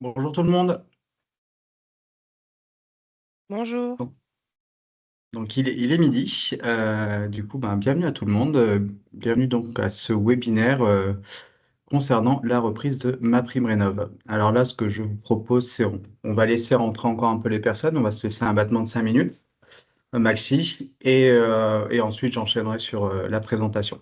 Bonjour tout le monde. Bonjour. Donc, il est midi. Du coup, bienvenue à tout le monde. Bienvenue donc à ce webinaire concernant la reprise de MaPrimeRénov'. Alors là, ce que je vous propose, c'est on va laisser rentrer encore un peu les personnes. On va se laisser un battement de 5 minutes maxi. Et ensuite, j'enchaînerai sur la présentation.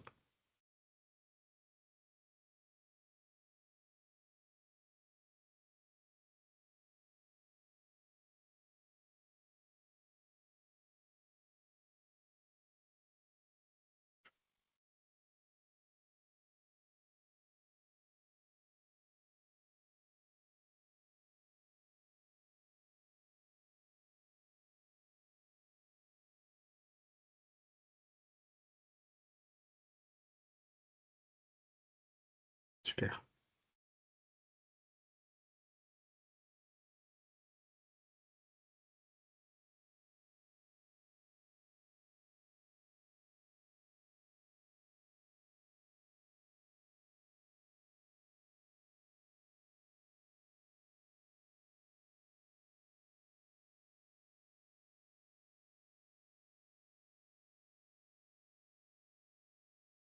Super.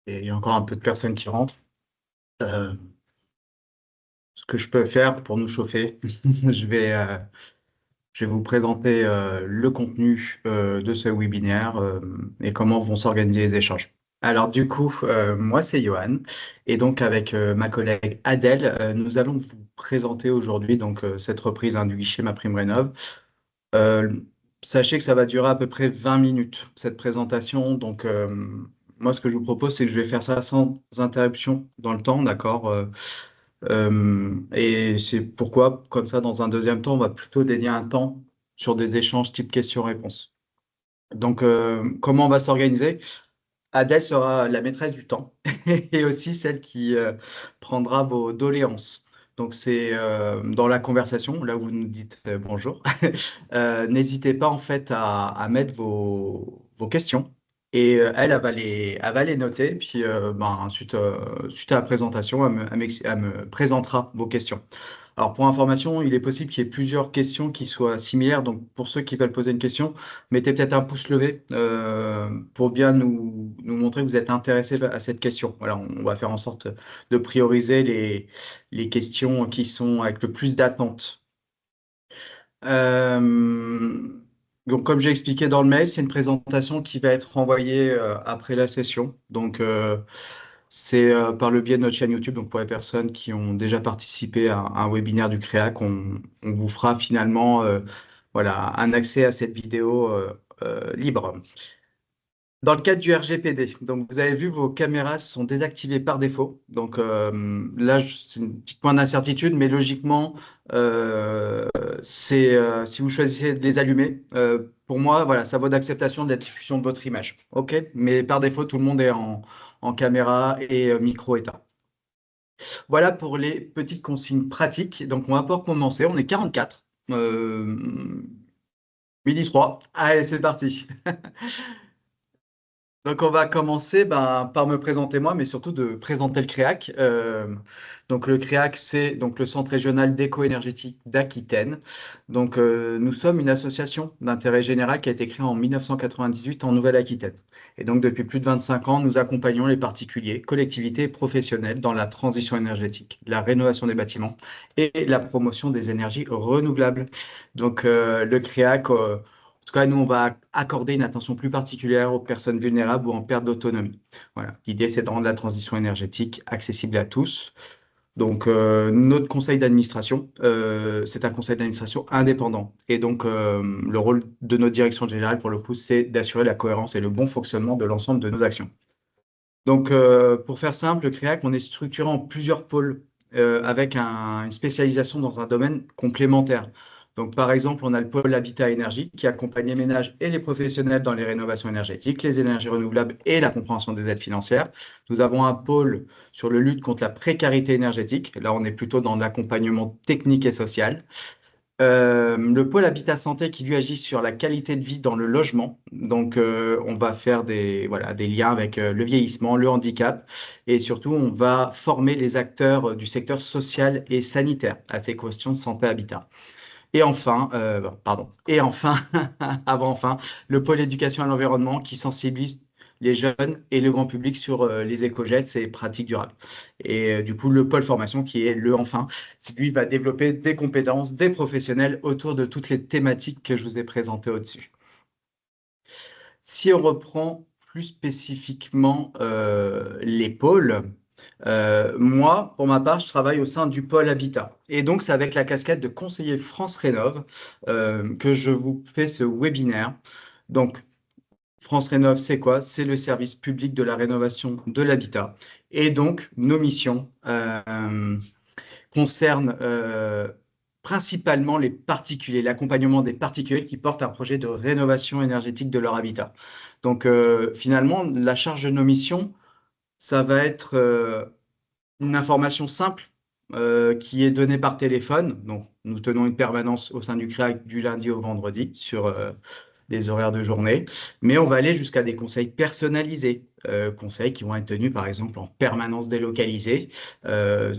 Et il y a encore un peu de personnes qui rentrent. Euh, Ce que je peux faire pour nous chauffer, je vais, euh, je vais vous présenter le contenu de ce webinaire et comment vont s'organiser les échanges. Alors du coup, moi c'est Johan et donc avec ma collègue Adèle, nous allons vous présenter aujourd'hui donc cette reprise du guichet MaPrimeRénov'. Euh, Sachez que ça va durer à peu près 20 minutes cette présentation. Donc moi ce que je vous propose c'est que je vais faire ça sans interruption dans le temps, d'accord? Et c'est pourquoi, comme ça, dans un deuxième temps, on va plutôt dédier un temps sur des échanges type questions-réponses. Donc, comment on va s'organiser? Adèle sera la maîtresse du temps et aussi celle qui prendra vos doléances. Donc, c'est dans la conversation, là où vous nous dites bonjour, n'hésitez pas en fait à mettre vos questions. Et elle va les noter. Puis suite à la présentation, elle me présentera vos questions. Alors, pour information, il est possible qu'il y ait plusieurs questions qui soient similaires. Donc, pour ceux qui veulent poser une question, mettez peut-être un pouce levé pour bien nous montrer que vous êtes intéressé à cette question. Voilà, on va faire en sorte de prioriser les questions qui sont avec le plus d'attente. Euh, donc, comme j'ai expliqué dans le mail, c'est une présentation qui va être envoyée après la session. Donc, c'est par le biais de notre chaîne YouTube. Donc, pour les personnes qui ont déjà participé à un webinaire du CREAC, on vous fera finalement voilà, un accès à cette vidéo libre. Dans le cadre du RGPD, donc vous avez vu, vos caméras sont désactivées par défaut. Donc là, c'est une petite point d'incertitude, mais logiquement, si vous choisissez de les allumer, pour moi, voilà, ça vaut d'acceptation de la diffusion de votre image. OK? Mais par défaut, tout le monde est en caméra et micro éteint. Voilà pour les petites consignes pratiques. Donc on va pouvoir commencer. On est 44. Midi 3. Allez, c'est parti. Donc, on va commencer par me présenter moi, mais surtout de présenter le CREAC. Donc, le CREAC, c'est donc le Centre régional d'éco-énergétique d'Aquitaine. Donc, nous sommes une association d'intérêt général qui a été créée en 1998 en Nouvelle-Aquitaine. Et donc, depuis plus de 25 ans, nous accompagnons les particuliers, collectivités et professionnels dans la transition énergétique, la rénovation des bâtiments et la promotion des énergies renouvelables. Donc, le CREAC, en tout cas, nous, on va accorder une attention plus particulière aux personnes vulnérables ou en perte d'autonomie. Voilà. L'idée, c'est de rendre la transition énergétique accessible à tous. Donc, notre conseil d'administration, c'est un conseil d'administration indépendant. Et donc, le rôle de notre direction générale, pour le coup, c'est d'assurer la cohérence et le bon fonctionnement de l'ensemble de nos actions. Donc, pour faire simple, le CREAC, on est structuré en plusieurs pôles avec une spécialisation dans un domaine complémentaire. Donc, par exemple, on a le pôle Habitat et Énergie qui accompagne les ménages et les professionnels dans les rénovations énergétiques, les énergies renouvelables et la compréhension des aides financières. Nous avons un pôle sur le lutte contre la précarité énergétique. Là, on est plutôt dans l'accompagnement technique et social. Le pôle Habitat Santé qui lui agit sur la qualité de vie dans le logement. Donc, on va faire voilà, des liens avec le vieillissement, le handicap et surtout, on va former les acteurs du secteur social et sanitaire à ces questions de santé-habitat. Et enfin, et enfin, avant enfin, le pôle éducation à l'environnement qui sensibilise les jeunes et le grand public sur les éco-gestes et pratiques durables. Et du coup, le pôle formation qui est le enfin, lui va développer des compétences, des professionnels autour de toutes les thématiques que je vous ai présentées au-dessus. Si on reprend plus spécifiquement les pôles, moi, pour ma part, je travaille au sein du pôle Habitat. Et donc, c'est avec la casquette de conseiller France Rénov que je vous fais ce webinaire. Donc, France Rénov, c'est quoi? C'est le service public de la rénovation de l'habitat. Et donc, nos missions concernent principalement les particuliers, l'accompagnement des particuliers qui portent un projet de rénovation énergétique de leur habitat. Donc, finalement, la charge de nos missions, ça va être une information simple qui est donnée par téléphone. Donc, nous tenons une permanence au sein du CREAC du lundi au vendredi sur des horaires de journée, mais on va aller jusqu'à des conseils personnalisés, conseils qui vont être tenus par exemple en permanence délocalisée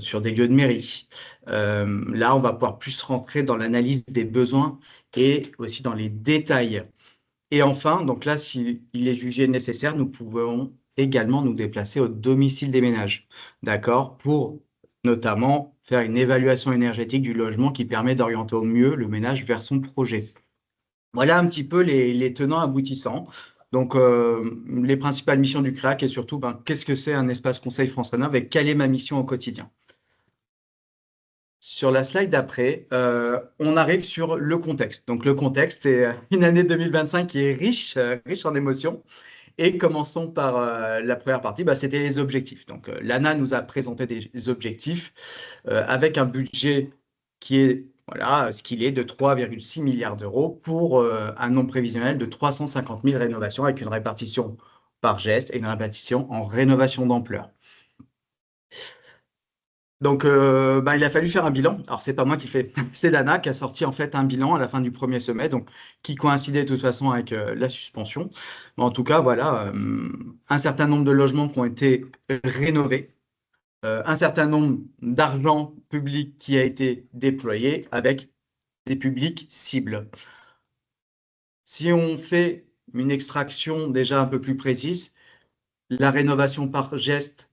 sur des lieux de mairie. Là, on va pouvoir plus rentrer dans l'analyse des besoins et aussi dans les détails. Et enfin, donc là, s'il est jugé nécessaire, nous pouvons également nous déplacer au domicile des ménages, d'accord, pour notamment faire une évaluation énergétique du logement qui permet d'orienter au mieux le ménage vers son projet. Voilà un petit peu les tenants aboutissants. Donc, les principales missions du CREAC et surtout, ben, qu'est-ce que c'est un espace conseil France Rénov et quelle est ma mission au quotidien? Sur la slide d'après, on arrive sur le contexte. Donc, le contexte est une année 2025 qui est riche, riche en émotions. Et commençons par la première partie, bah, c'était les objectifs. Donc, l'ANA nous a présenté des objectifs avec un budget qui est voilà, ce qu'il est de 3,6 milliards d'euros pour un nombre prévisionnel de 350 000 rénovations avec une répartition par geste et une répartition en rénovation d'ampleur. Donc, bah, il a fallu faire un bilan. Alors, c'est pas moi qui le fais, c'est l'ANA qui a sorti en fait un bilan à la fin du premier semestre, donc qui coïncidait de toute façon avec la suspension. Mais en tout cas, voilà, un certain nombre de logements qui ont été rénovés, un certain nombre d'argent public qui a été déployé avec des publics cibles. Si on fait une extraction déjà un peu plus précise, la rénovation par geste,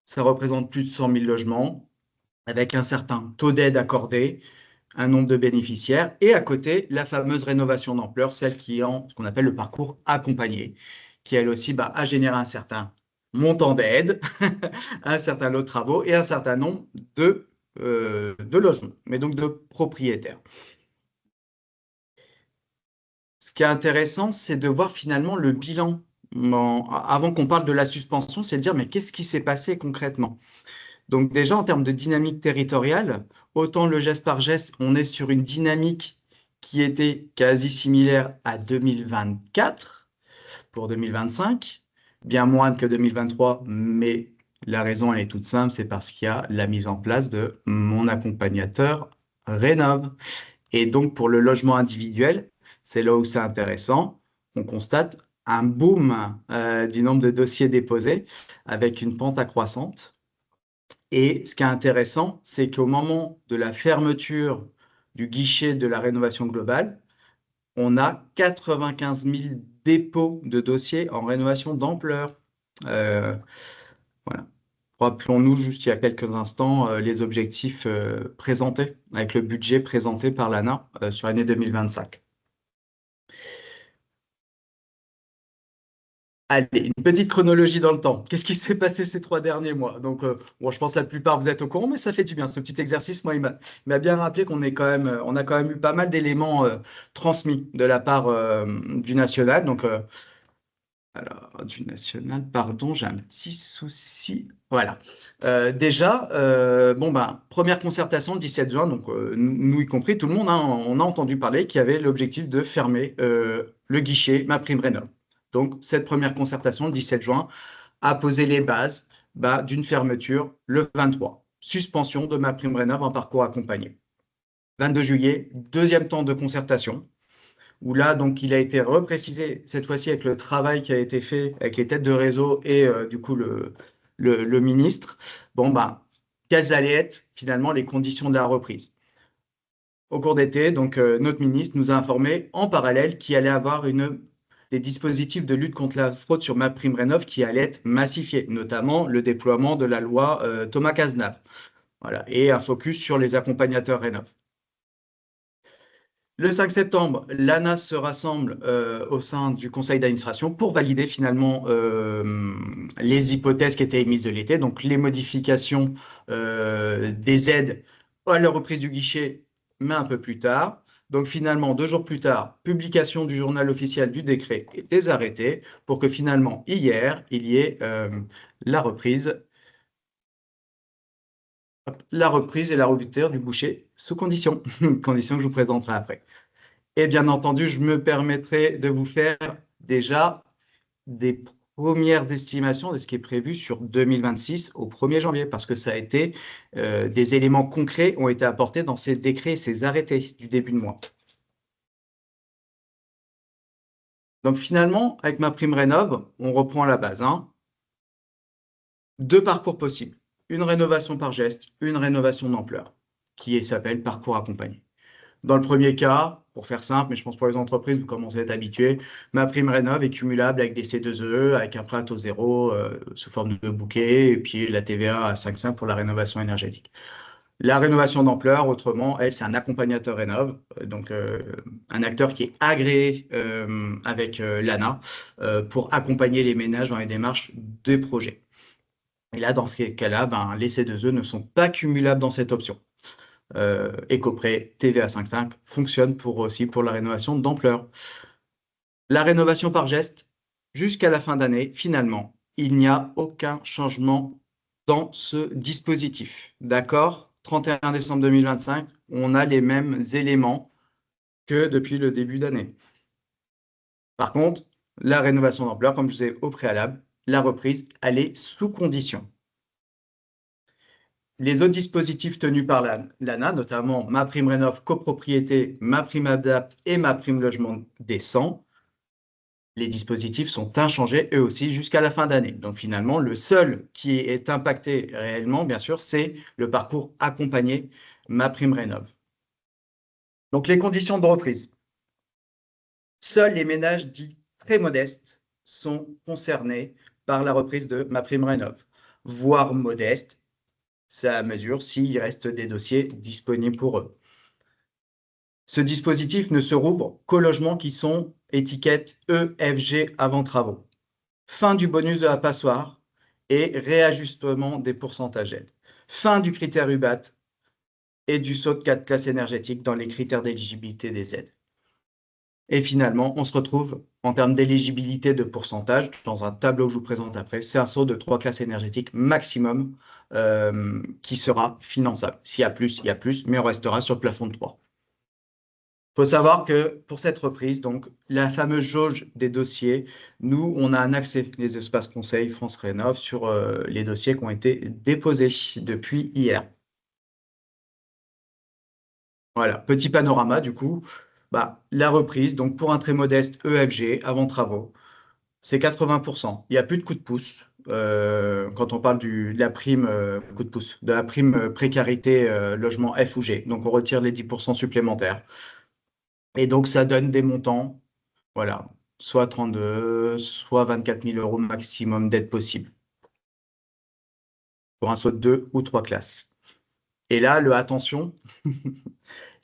ça représente plus de 100 000 logements avec un certain taux d'aide accordé, un nombre de bénéficiaires, et à côté, la fameuse rénovation d'ampleur, celle qui est en ce qu'on appelle le parcours accompagné, qui elle aussi bah, a généré un certain montant d'aide, un certain lot de travaux et un certain nombre de logements, mais donc de propriétaires. Ce qui est intéressant, c'est de voir finalement le bilan. Avant qu'on parle de la suspension, c'est de dire, mais qu'est-ce qui s'est passé concrètement? Donc déjà, en termes de dynamique territoriale, autant le geste par geste, on est sur une dynamique qui était quasi similaire à 2024 pour 2025, bien moins que 2023, mais la raison, elle est toute simple, c'est parce qu'il y a la mise en place de mon accompagnateur Rénov'. Et donc, pour le logement individuel, c'est là où c'est intéressant. On constate un boom du nombre de dossiers déposés avec une pente accroissante. Et ce qui est intéressant, c'est qu'au moment de la fermeture du guichet de la rénovation globale, on a 95 000 dépôts de dossiers en rénovation d'ampleur. Euh, voilà. Rappelons-nous juste il y a quelques instants les objectifs présentés avec le budget présenté par l'ANA sur l'année 2025. Allez, une petite chronologie dans le temps. Qu'est-ce qui s'est passé ces 3 derniers mois? Donc, bon, je pense que la plupart vous êtes au courant, mais ça fait du bien. Ce petit exercice, moi, il m'a bien rappelé qu'on est quand même, on a quand même eu pas mal d'éléments transmis de la part du national. Donc, alors, du national, pardon, j'ai un petit souci. Voilà. Déjà, bon, ben, première concertation le 17 juin, donc nous y compris, tout le monde, hein, on a entendu parler qu'il y avait l'objectif de fermer le guichet MaPrimeRénov'. Donc, cette première concertation le 17 juin a posé les bases bah, d'une fermeture le 23. Suspension de MaPrimeRénov' en parcours accompagné. 22 juillet, deuxième temps de concertation, où là, donc, il a été reprécisé, cette fois-ci avec le travail qui a été fait avec les têtes de réseau et du coup le ministre, bon, bah, quelles allaient être finalement les conditions de la reprise. Au cours d'été, donc, notre ministre nous a informé en parallèle qu'il allait avoir des dispositifs de lutte contre la fraude sur MaPrimeRénov' qui allaient être massifiés, notamment le déploiement de la loi Thomas Cazenave. Voilà, et un focus sur les accompagnateurs Rénov'. Le 5 septembre, l'ANA se rassemble au sein du conseil d'administration pour valider finalement les hypothèses qui étaient émises de l'été, donc les modifications des aides à la reprise du guichet, mais un peu plus tard. Donc finalement, 2 jours plus tard, publication du journal officiel du décret et des arrêtés pour que finalement, hier, il y ait la reprise et la rupture du boucher sous condition, conditions que je vous présenterai après. Et bien entendu, je me permettrai de vous faire déjà des premières estimations de ce qui est prévu sur 2026 au 1er janvier, parce que ça a été, des éléments concrets ont été apportés dans ces décrets et ces arrêtés du début de mois. Donc finalement, avec MaPrimeRénov', on reprend à la base, hein. 2 parcours possibles. Une rénovation par geste, une rénovation d'ampleur, qui s'appelle parcours accompagné. Dans le premier cas, pour faire simple, mais je pense pour les entreprises, vous commencez à être habitués, MaPrimeRénov' est cumulable avec des C2E, avec un prêt à taux zéro sous forme de bouquet, et puis la TVA à 5,5 pour la rénovation énergétique. La rénovation d'ampleur, autrement, elle, c'est un accompagnateur rénov', donc un acteur qui est agréé avec l'ANA pour accompagner les ménages dans les démarches des projets. Et là, dans ce cas-là, ben, les C2E ne sont pas cumulables dans cette option. Écoprêt, TVA 5,5 fonctionne aussi pour la rénovation d'ampleur. La rénovation par geste, jusqu'à la fin d'année, finalement, il n'y a aucun changement dans ce dispositif. D'accord? 31 décembre 2025, on a les mêmes éléments que depuis le début d'année. Par contre, la rénovation d'ampleur, comme je vous ai au préalable, la reprise, elle est sous condition. Les autres dispositifs tenus par l'ANA, notamment MaPrimeRénov' copropriété, MaPrimeAdapt' et MaPrimeLogement décent, les dispositifs sont inchangés eux aussi jusqu'à la fin d'année. Donc finalement, le seul qui est impacté réellement, bien sûr, c'est le parcours accompagné MaPrimeRénov'. Donc les conditions de reprise. Seuls les ménages dits très modestes sont concernés par la reprise de MaPrimeRénov', voire modestes. Ça mesure s'il reste des dossiers disponibles pour eux. Ce dispositif ne se rouvre qu'aux logements qui sont étiquette EFG avant travaux. Fin du bonus de la passoire et réajustement des pourcentages aides. Fin du critère UBAT et du saut de 4 classes énergétiques dans les critères d'éligibilité des aides. Et finalement, on se retrouve en termes d'éligibilité de pourcentage dans un tableau que je vous présente après. C'est un saut de 3 classes énergétiques maximum qui sera finançable. S'il y a plus, il y a plus, mais on restera sur le plafond de 3. Il faut savoir que pour cette reprise, donc la fameuse jauge des dossiers, nous, on a un accès, les espaces conseils France Rénov', sur les dossiers qui ont été déposés depuis hier. Voilà, petit panorama du coup. Bah, la reprise, donc pour un très modeste EFG avant travaux, c'est 80%. Il n'y a plus de coup de pouce quand on parle de la prime coup de pouce, de la prime précarité logement F ou G. Donc on retire les 10% supplémentaires. Et donc ça donne des montants, voilà, soit 32, soit 24 000 euros maximum d'aide possible pour un saut de 2 ou 3 classes. Et là, attention,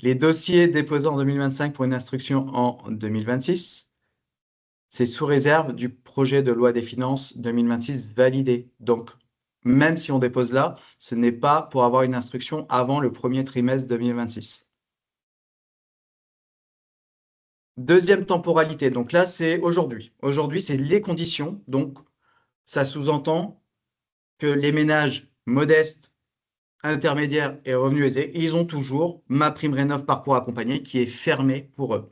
les dossiers déposés en 2025 pour une instruction en 2026, c'est sous réserve du projet de loi des finances 2026 validé. Donc, même si on dépose là, ce n'est pas pour avoir une instruction avant le premier trimestre 2026. Deuxième temporalité, donc là, c'est aujourd'hui. Aujourd'hui, c'est les conditions. Donc, ça sous-entend que les ménages modestes, intermédiaires et revenus aisés, ils ont toujours MaPrimeRénov' parcours accompagné qui est fermé pour eux.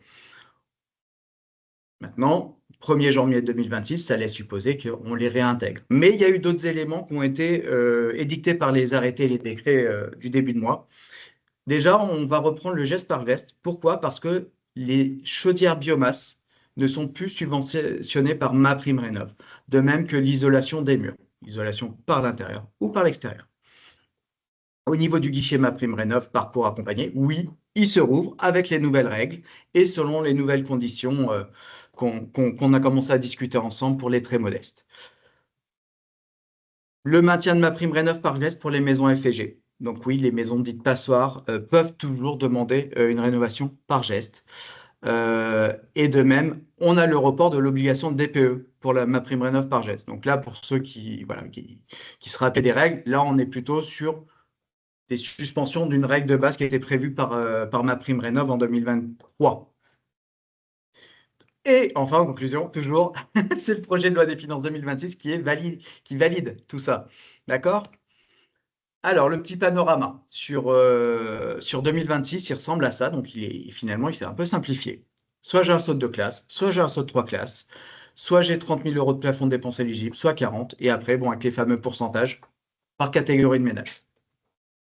Maintenant, 1er janvier 2026, ça laisse supposer qu'on les réintègre. Mais il y a eu d'autres éléments qui ont été édictés par les arrêtés et les décrets du début de mois, Déjà, on va reprendre le geste par geste. Pourquoi? Parce que les chaudières biomasse ne sont plus subventionnées par MaPrimeRénov', de même que l'isolation des murs, isolation par l'intérieur ou par l'extérieur. Au niveau du guichet MaPrimeRénov', parcours accompagné, oui, il se rouvre avec les nouvelles règles et selon les nouvelles conditions qu'on a commencé à discuter ensemble pour les très modestes. Le maintien de MaPrimeRénov' par geste pour les maisons FG. Donc oui, les maisons dites passoires peuvent toujours demander une rénovation par geste. Et de même, on a le report de l'obligation de DPE pour la MaPrimeRénov' par geste. Donc là, pour ceux voilà, qui se rappellent des règles, là, on est plutôt sur des suspensions d'une règle de base qui a été prévue par MaPrimeRénov' en 2023. Et enfin, en conclusion, toujours, c'est le projet de loi des finances 2026 qui valide tout ça. D'accord? Alors, le petit panorama sur 2026, il ressemble à ça. Donc, finalement, il s'est un peu simplifié. Soit j'ai un saut de 2 classes, soit j'ai un saut de 3 classes, soit j'ai 30 000 euros de plafond de dépenses éligibles, soit 40. Et après, bon, avec les fameux pourcentages par catégorie de ménage.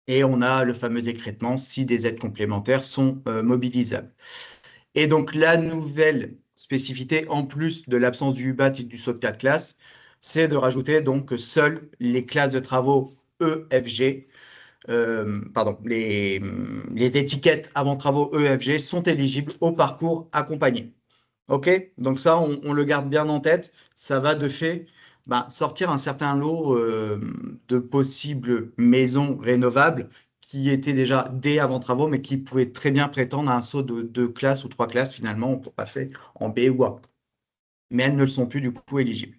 Et on a le fameux écrêtement si des aides complémentaires sont mobilisables. Et donc, la nouvelle spécificité, en plus de l'absence du UBAT et du saut de 4 classes, c'est de rajouter donc que seules les classes de travaux EFG, pardon, les étiquettes avant travaux EFG sont éligibles au parcours accompagné. OK? Donc ça, on le garde bien en tête. Ça va de fait sortir un certain lot de possibles maisons rénovables qui étaient déjà des avant travaux, mais qui pouvaient très bien prétendre à un saut de 2 classes ou 3 classes finalement pour passer en B ou A. Mais elles ne le sont plus du coup éligibles.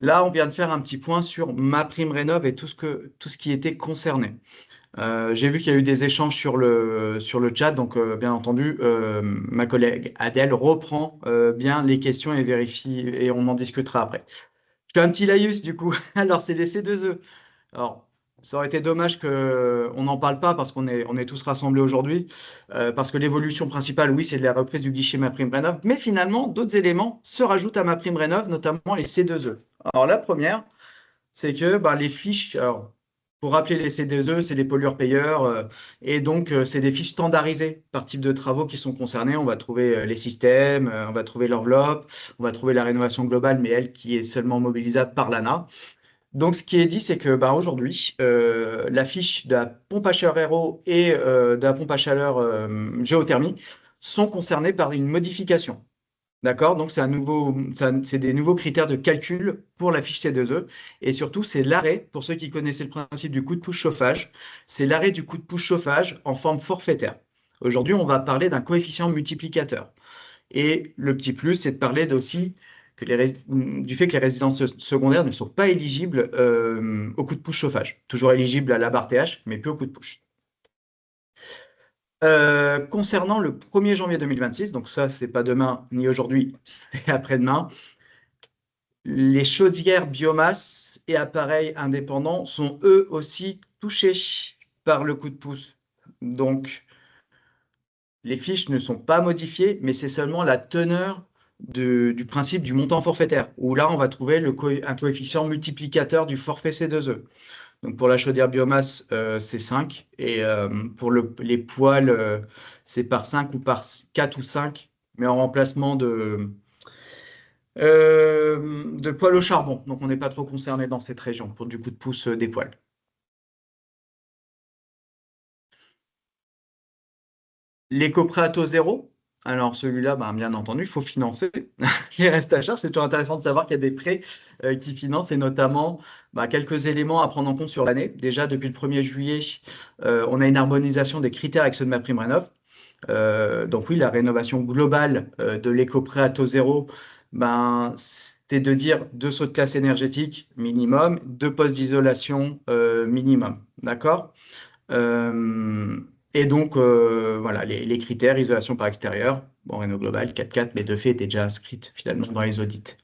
Là, on vient de faire un petit point sur MaPrimeRénov' et tout ce qui était concerné. J'ai vu qu'il y a eu des échanges sur le chat, donc bien entendu, ma collègue Adèle reprend bien les questions et vérifie, et on en discutera après. Je fais un petit laïus du coup. Alors, c'est les C2E. Alors, ça aurait été dommage qu'on n'en parle pas parce qu'on est tous rassemblés aujourd'hui, parce que l'évolution principale, oui, c'est de la reprise du guichet MaPrimeRénov', mais finalement, d'autres éléments se rajoutent à MaPrimeRénov', notamment les C2E. Alors, la première, c'est que les fiches, alors, pour rappeler les C2E, c'est les pollueurs-payeurs, et donc c'est des fiches standardisées par type de travaux qui sont concernés. On va trouver les systèmes, on va trouver l'enveloppe, on va trouver la rénovation globale, mais elle qui est seulement mobilisable par l'ANA. Donc ce qui est dit, c'est que aujourd'hui, la fiche de la pompe à chaleur RO et de la pompe à chaleur géothermie sont concernées par une modification. D'accord? Donc, c'est des nouveaux critères de calcul pour la fiche C2E. Et surtout, c'est l'arrêt, pour ceux qui connaissaient le principe du coup de pouce chauffage, c'est l'arrêt du coup de pouce chauffage en forme forfaitaire. Aujourd'hui, on va parler d'un coefficient multiplicateur. Et le petit plus, c'est de parler aussi du fait que les résidences secondaires ne sont pas éligibles au coup de pouce chauffage. Toujours éligibles à la barre TH, mais plus au coup de pouce. Concernant le 1er janvier 2026, donc ça, c'est pas demain ni aujourd'hui, c'est après-demain. Les chaudières biomasse et appareils indépendants sont eux aussi touchés par le coup de pouce. Donc, les fiches ne sont pas modifiées, mais c'est seulement la teneur du principe du montant forfaitaire, où là, on va trouver un coefficient multiplicateur du forfait C2E. Donc, pour la chaudière biomasse, c'est 5, et pour les poêles, c'est par 5 ou par 4 ou 5, mais en remplacement de poêle au charbon. Donc, on n'est pas trop concerné dans cette région pour du coup de pouce des poêles. L'éco-prêt à taux zéro. Alors, celui-là, bien entendu, il faut financer les restes à charge. C'est toujours intéressant de savoir qu'il y a des prêts qui financent et notamment quelques éléments à prendre en compte sur l'année. Déjà, depuis le 1er juillet, on a une harmonisation des critères avec ceux de MaPrimeRénov'. Donc oui, la rénovation globale de l'éco-prêt à taux zéro, c'est de dire 2 sauts de classe énergétique minimum, 2 postes d'isolation minimum. D'accord? Euh, et donc, voilà, les critères, isolation par extérieur, bon, Réno Global, 4-4, mais de fait, étaient déjà inscrites finalement dans les audits.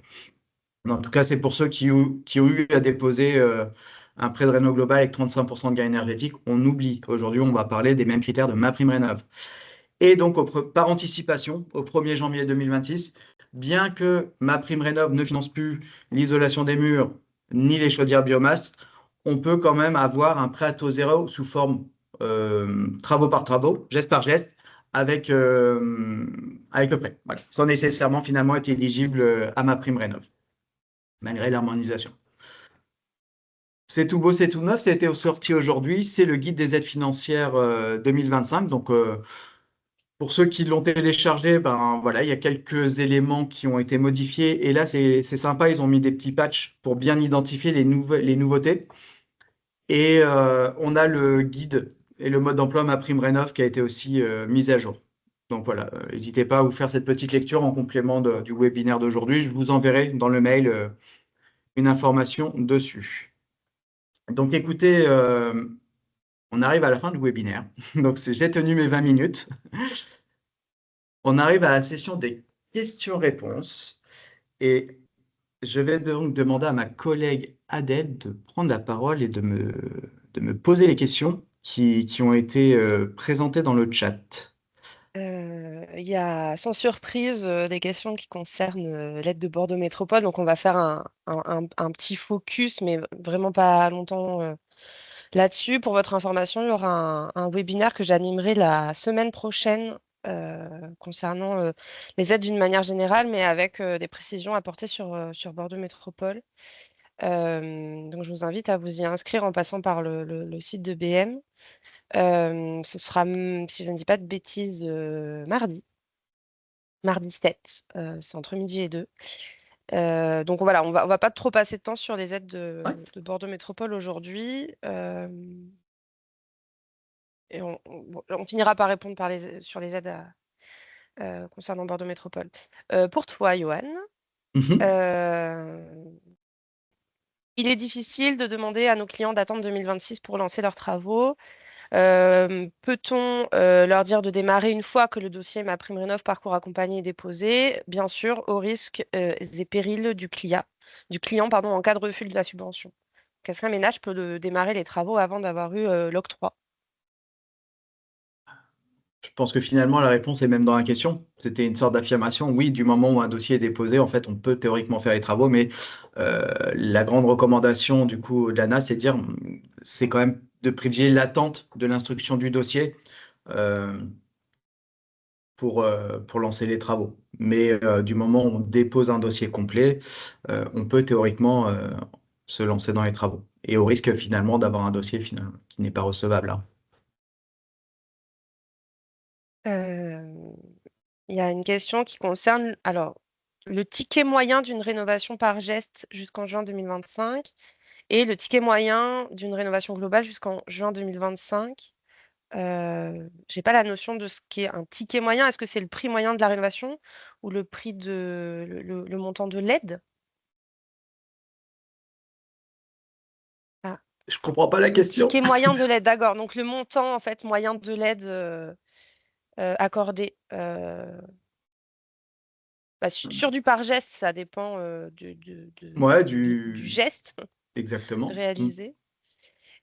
En tout cas, c'est pour ceux qui ont eu à déposer un prêt de Réno Global avec 35% de gain énergétique. On oublie. Aujourd'hui, on va parler des mêmes critères de MaPrimeRénov'. Et donc, par anticipation, au 1er janvier 2026, bien que MaPrimeRénov' ne finance plus l'isolation des murs ni les chaudières biomasse, on peut quand même avoir un prêt à taux zéro sous forme travaux par travaux, geste par geste, avec le prêt, voilà, sans nécessairement finalement être éligible à ma prime rénov, malgré l'harmonisation. C'est tout beau, c'est tout neuf, ça a été sorti aujourd'hui, c'est le guide des aides financières 2025. Donc, pour ceux qui l'ont téléchargé, ben voilà, il y a quelques éléments qui ont été modifiés. Et là, c'est sympa, ils ont mis des petits patchs pour bien identifier les nouveautés. Et on a le guide et le mode d'emploi MaPrimeRénov qui a été aussi mis à jour. Donc voilà, n'hésitez pas à vous faire cette petite lecture en complément du webinaire d'aujourd'hui. Je vous enverrai dans le mail une information dessus. Donc écoutez, on arrive à la fin du webinaire. Donc j'ai tenu mes 20 minutes. On arrive à la session des questions-réponses. Et je vais donc demander à ma collègue Adèle de prendre la parole et de me poser les questions qui ont été présentées dans le chat. Il y a sans surprise des questions qui concernent l'aide de Bordeaux Métropole. Donc, on va faire un petit focus, mais vraiment pas longtemps là-dessus. Pour votre information, il y aura un webinaire que j'animerai la semaine prochaine concernant les aides d'une manière générale, mais avec des précisions apportées sur Bordeaux Métropole. Donc, je vous invite à vous y inscrire en passant par le site de BM. Ce sera, si je ne dis pas de bêtises, mardi 7. C'est entre midi et 2. Donc voilà, on va pas trop passer de temps sur les aides Ouais. de Bordeaux Métropole aujourd'hui. Et on finira par répondre sur les aides concernant Bordeaux Métropole. Pour toi, Johan, Mhm. euh, il est difficile de demander à nos clients d'attendre 2026 pour lancer leurs travaux. Peut-on leur dire de démarrer une fois que le dossier MaPrimeRénov parcours accompagné est déposé, bien sûr, aux risques et périls du client pardon, en cas de refus de la subvention? Qu'est-ce qu'un ménage peut démarrer les travaux avant d'avoir eu l'octroi? Je pense que finalement, la réponse est même dans la question. C'était une sorte d'affirmation. Oui, du moment où un dossier est déposé, en fait, on peut théoriquement faire les travaux, mais la grande recommandation du coup de l'ANA, c'est de dire, c'est quand même de privilégier l'attente de l'instruction du dossier. Euh, pour lancer les travaux. Mais du moment où on dépose un dossier complet, on peut théoriquement se lancer dans les travaux. Et au risque finalement d'avoir un dossier qui n'est pas recevable, hein. Euh, Il y a une question qui concerne alors le ticket moyen d'une rénovation par geste jusqu'en juin 2025 et le ticket moyen d'une rénovation globale jusqu'en juin 2025. J'ai pas la notion de ce qu'est un ticket moyen. Est-ce que c'est le prix moyen de la rénovation ou le prix de le montant de l'aide? Ah, Je comprends pas la question. ticket moyen de l'aide, d'accord. Donc le montant en fait moyen de l'aide accordée. Bah, sur du par geste, ça dépend Ouais, du geste exactement. Mm. réalisé.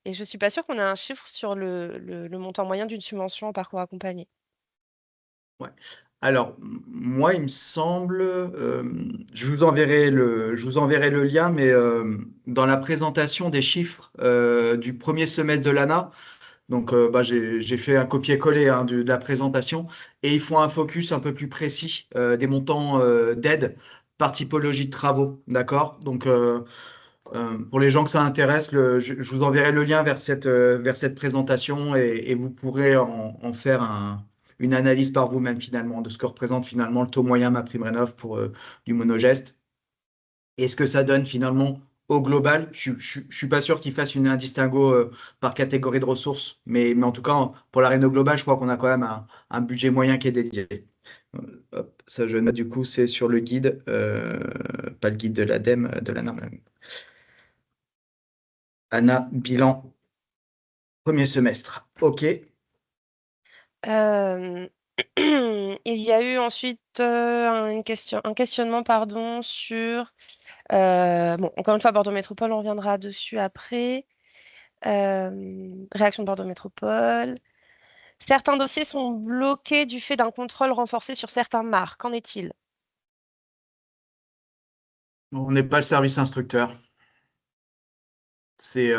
Et je suis pas sûre qu'on ait un chiffre sur le montant moyen d'une subvention en parcours accompagné. Ouais. Alors, moi, il me semble, je vous enverrai le lien, mais dans la présentation des chiffres du premier semestre de l'ANA, donc, bah, j'ai fait un copier-coller hein, de la présentation et ils font un focus un peu plus précis des montants d'aide par typologie de travaux. D'accord? Donc, pour les gens que ça intéresse, je vous enverrai le lien vers cette présentation et vous pourrez en faire une analyse par vous-même finalement de ce que représente finalement le taux moyen MaPrimeRénov pour du monogeste. Et ce que ça donne finalement au global, je suis pas sûr qu'ils fassent un distinguo par catégorie de ressources, mais en tout cas, pour la réno globale, je crois qu'on a quand même un budget moyen qui est dédié. Hop, ça, je note du coup, c'est sur le guide, pas le guide de l'ADEME, de l'ANA. ANA, bilan, premier semestre. OK. Euh, Il y a eu ensuite un questionnement pardon, sur... bon, encore une fois, Bordeaux Métropole, on reviendra dessus après. Réaction de Bordeaux Métropole. Certains dossiers sont bloqués du fait d'un contrôle renforcé sur certains marques. Qu'en est-il? On n'est pas le service instructeur. C'est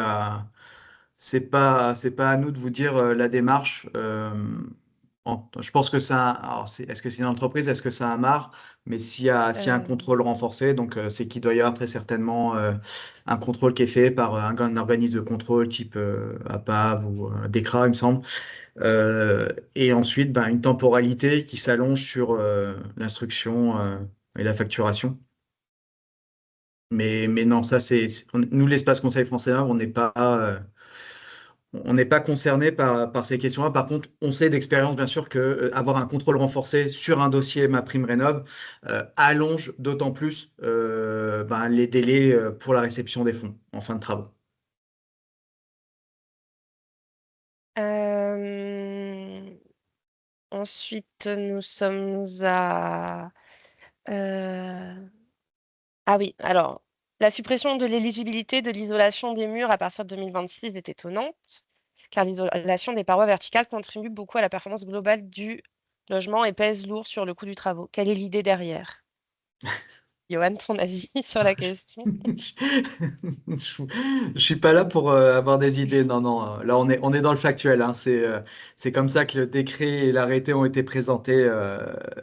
c'est pas à nous de vous dire la démarche. Je pense que ça. Alors, est-ce que c'est une entreprise? Est-ce que ça a marre? Mais s'il y a un Euh, contrôle renforcé, donc c'est qu'il doit y avoir très certainement un contrôle qui est fait par un organisme de contrôle type APAV ou DECRA, il me semble. Et ensuite, ben, une temporalité qui s'allonge sur l'instruction et la facturation. Mais non, ça, nous, l'espace Conseil français, on n'est pas concerné par ces questions-là. Par contre, on sait d'expérience, bien sûr, que avoir un contrôle renforcé sur un dossier MaPrimeRénov allonge d'autant plus ben, les délais pour la réception des fonds en fin de travaux. euh, Ensuite, nous sommes à... euh, Ah oui, alors, la suppression de l'éligibilité de l'isolation des murs à partir de 2026 est étonnante, car l'isolation des parois verticales contribue beaucoup à la performance globale du logement et pèse lourd sur le coût du travaux. Quelle est l'idée derrière? Johan, ton avis sur la question? Je suis pas là pour avoir des idées. Non, non. Là, on est dans le factuel. Hein. C'est comme ça que le décret et l'arrêté ont été présentés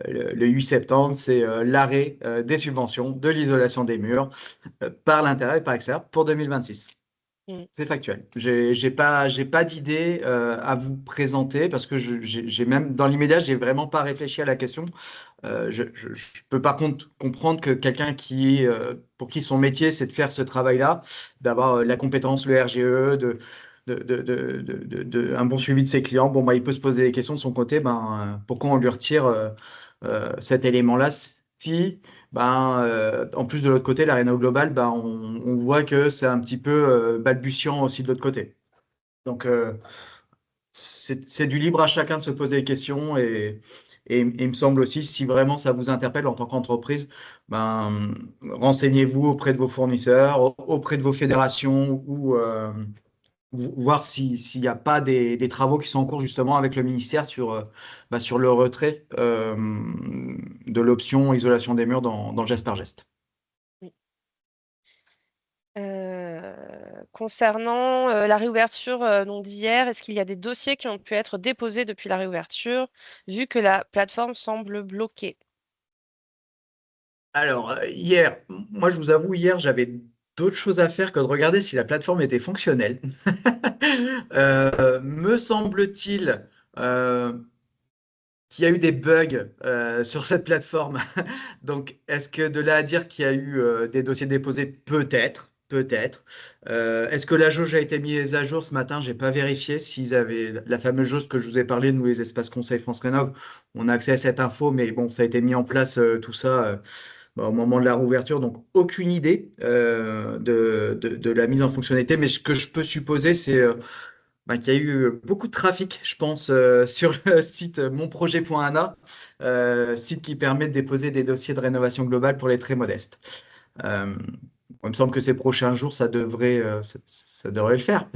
le 8 septembre. C'est l'arrêt des subventions de l'isolation des murs par l'intérieur et par l'extérieur pour 2026. Mm. C'est factuel. J'ai pas d'idée à vous présenter parce que j'ai même, dans l'immédiat, j'ai vraiment pas réfléchi à la question. Je peux par contre comprendre que quelqu'un pour qui son métier, c'est de faire ce travail-là, d'avoir la compétence, le RGE, un bon suivi de ses clients, bon, bah, il peut se poser des questions de son côté, ben, pourquoi on lui retire cet élément-là si, ben, en plus de l'autre côté, la Réno Global, ben, on voit que c'est un petit peu balbutiant aussi de l'autre côté. Donc, c'est du libre à chacun de se poser des questions et il me semble aussi, si vraiment ça vous interpelle en tant qu'entreprise, ben, renseignez-vous auprès de vos fournisseurs, auprès de vos fédérations ou voir s'il n'y a pas des travaux qui sont en cours justement avec le ministère sur, bah, sur le retrait de l'option isolation des murs dans le geste par geste. Oui. Concernant la réouverture donc d'hier, est-ce qu'il y a des dossiers qui ont pu être déposés depuis la réouverture, vu que la plateforme semble bloquée? Alors, hier, moi je vous avoue, hier j'avais d'autres choses à faire que de regarder si la plateforme était fonctionnelle. Me semble-t-il euh, qu'il y a eu des bugs sur cette plateforme. Donc, est-ce que de là à dire qu'il y a eu des dossiers déposés? Peut-être, peut-être. Est-ce que la jauge a été mise à jour ce matin? J'ai pas vérifié s'ils avaient la fameuse jauge que je vous ai parlé, nous les espaces conseils France Rénov. On a accès à cette info, mais bon, ça a été mis en place tout ça bah, au moment de la rouverture, donc aucune idée de la mise en fonctionnalité. Mais ce que je peux supposer, c'est bah, qu'il y a eu beaucoup de trafic, je pense, sur le site monprojet.ana, site qui permet de déposer des dossiers de rénovation globale pour les très modestes. Euh, il me semble que ces prochains jours, ça devrait le faire.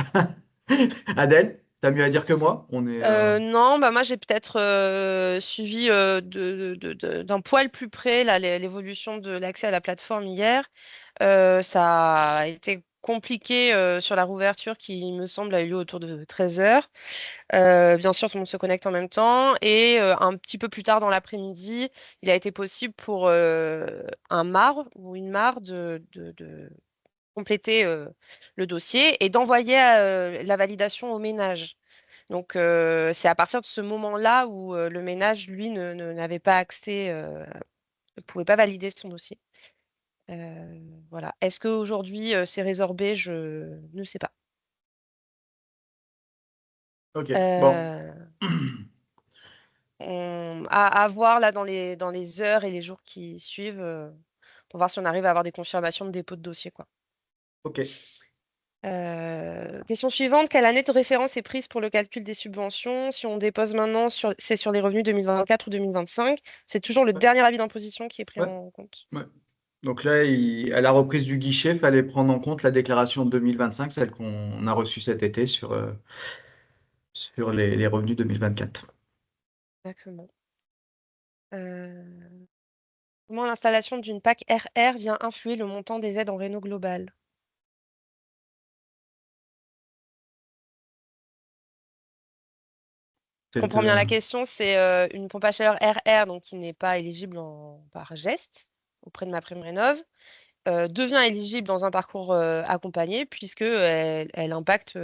Adèle, t'as mieux à dire que moi? On est, Non, bah moi j'ai peut-être suivi d'un poil plus près là, l'évolution de l'accès à la plateforme hier. Ça a été compliqué sur la rouverture qui, il me semble, a eu lieu autour de 13 heures. Bien sûr, tout le monde se connecte en même temps. Et un petit peu plus tard dans l'après-midi, il a été possible pour un MAR ou une MAR de compléter le dossier et d'envoyer la validation au ménage. Donc, c'est à partir de ce moment-là où le ménage, lui, n'avait pas accès, ne pouvait pas valider son dossier. Voilà. Est-ce qu'aujourd'hui, c'est résorbé? Je ne sais pas. ok, bon. Euh, à voir là dans les heures et les jours qui suivent pour voir si on arrive à avoir des confirmations de dépôt de dossier, quoi. Ok. Question suivante, quelle année de référence est prise pour le calcul des subventions? Si on dépose maintenant, c'est sur les revenus 2024 ou 2025, c'est toujours le Ouais, dernier avis d'imposition qui est pris ouais, en compte. ouais. Donc là, à la reprise du guichet, il fallait prendre en compte la déclaration de 2025, celle qu'on a reçue cet été sur les revenus 2024. Exactement. Euh, Comment l'installation d'une PAC RR vient influer le montant des aides en réno global? Je Peut-être, comprends bien la question, c'est une pompe à chaleur RR, donc qui n'est pas éligible par geste auprès de ma prime rénov, devient éligible dans un parcours accompagné puisque elle impacte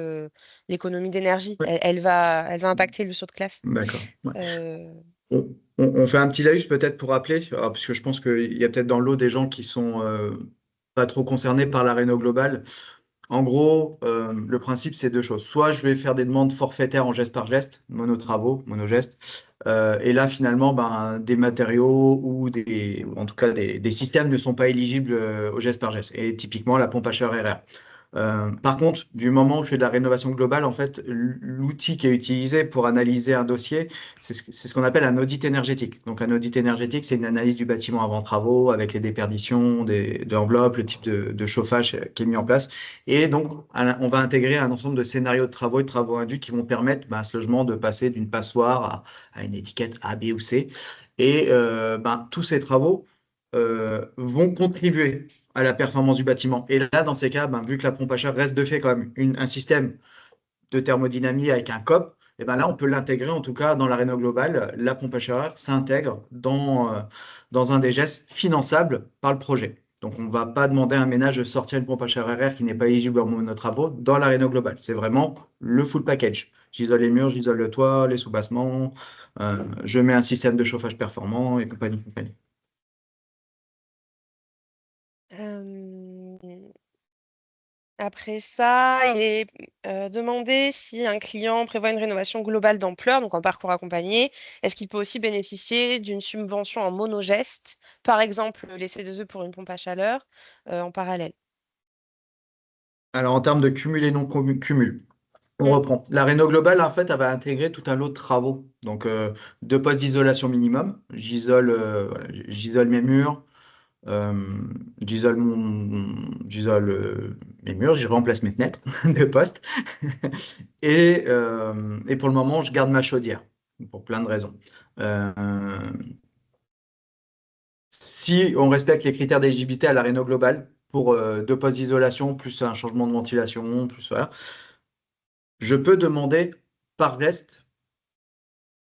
l'économie d'énergie. ouais, Elle va impacter le saut de classe. d'accord. Ouais. Euh, On fait un petit laïus peut-être pour rappeler, parce que je pense qu'il y a peut-être dans l'eau des gens qui sont pas trop concernés par la réno globale. En gros, le principe, c'est deux choses. Soit je vais faire des demandes forfaitaires en geste par geste, monotravaux, monogeste. Et là, finalement, ben, des matériaux ou en tout cas des systèmes ne sont pas éligibles au geste par geste. Et typiquement, la pompe à chaleur RR. Par contre, du moment où je fais de la rénovation globale, en fait, l'outil qui est utilisé pour analyser un dossier, c'est ce qu'on appelle un audit énergétique. Donc, un audit énergétique, c'est une analyse du bâtiment avant travaux, avec les déperditions, de l'enveloppe, le type de chauffage qui est mis en place. Et donc, on va intégrer un ensemble de scénarios de travaux et de travaux induits qui vont permettre ben, à ce logement de passer d'une passoire à une étiquette A, B ou C. Et ben, tous ces travaux vont contribuer à la performance du bâtiment. Et là, dans ces cas, ben, vu que la pompe à chaleur reste de fait quand même un système de thermodynamie avec un COP, et ben là, on peut l'intégrer, en tout cas, dans la réno globale. La pompe à chaleur s'intègre dans un des gestes finançables par le projet. Donc, on ne va pas demander à un ménage de sortir une pompe à chaleur RR qui n'est pas éligible en monotravaux dans la réno globale. C'est vraiment le full package. J'isole les murs, j'isole le toit, les sous-bassements, je mets un système de chauffage performant et compagnie, compagnie. euh, Après ça, il est demandé si un client prévoit une rénovation globale d'ampleur, donc en parcours accompagné, est-ce qu'il peut aussi bénéficier d'une subvention en monogeste, par exemple les C2E pour une pompe à chaleur, en parallèle. Alors, en termes de cumul et non cumul, on Mm. reprend. La réno globale, en fait, elle va intégrer tout un lot de travaux. Donc, deux postes d'isolation minimum. Voilà, j'isole mes murs, euh, j'isole mes murs, je remplace mes fenêtres de poste. Et pour le moment, je garde ma chaudière, pour plein de raisons. Euh, Si on respecte les critères d'éligibilité à la réno globale, pour deux postes d'isolation, plus un changement de ventilation, plus voilà, je peux demander par geste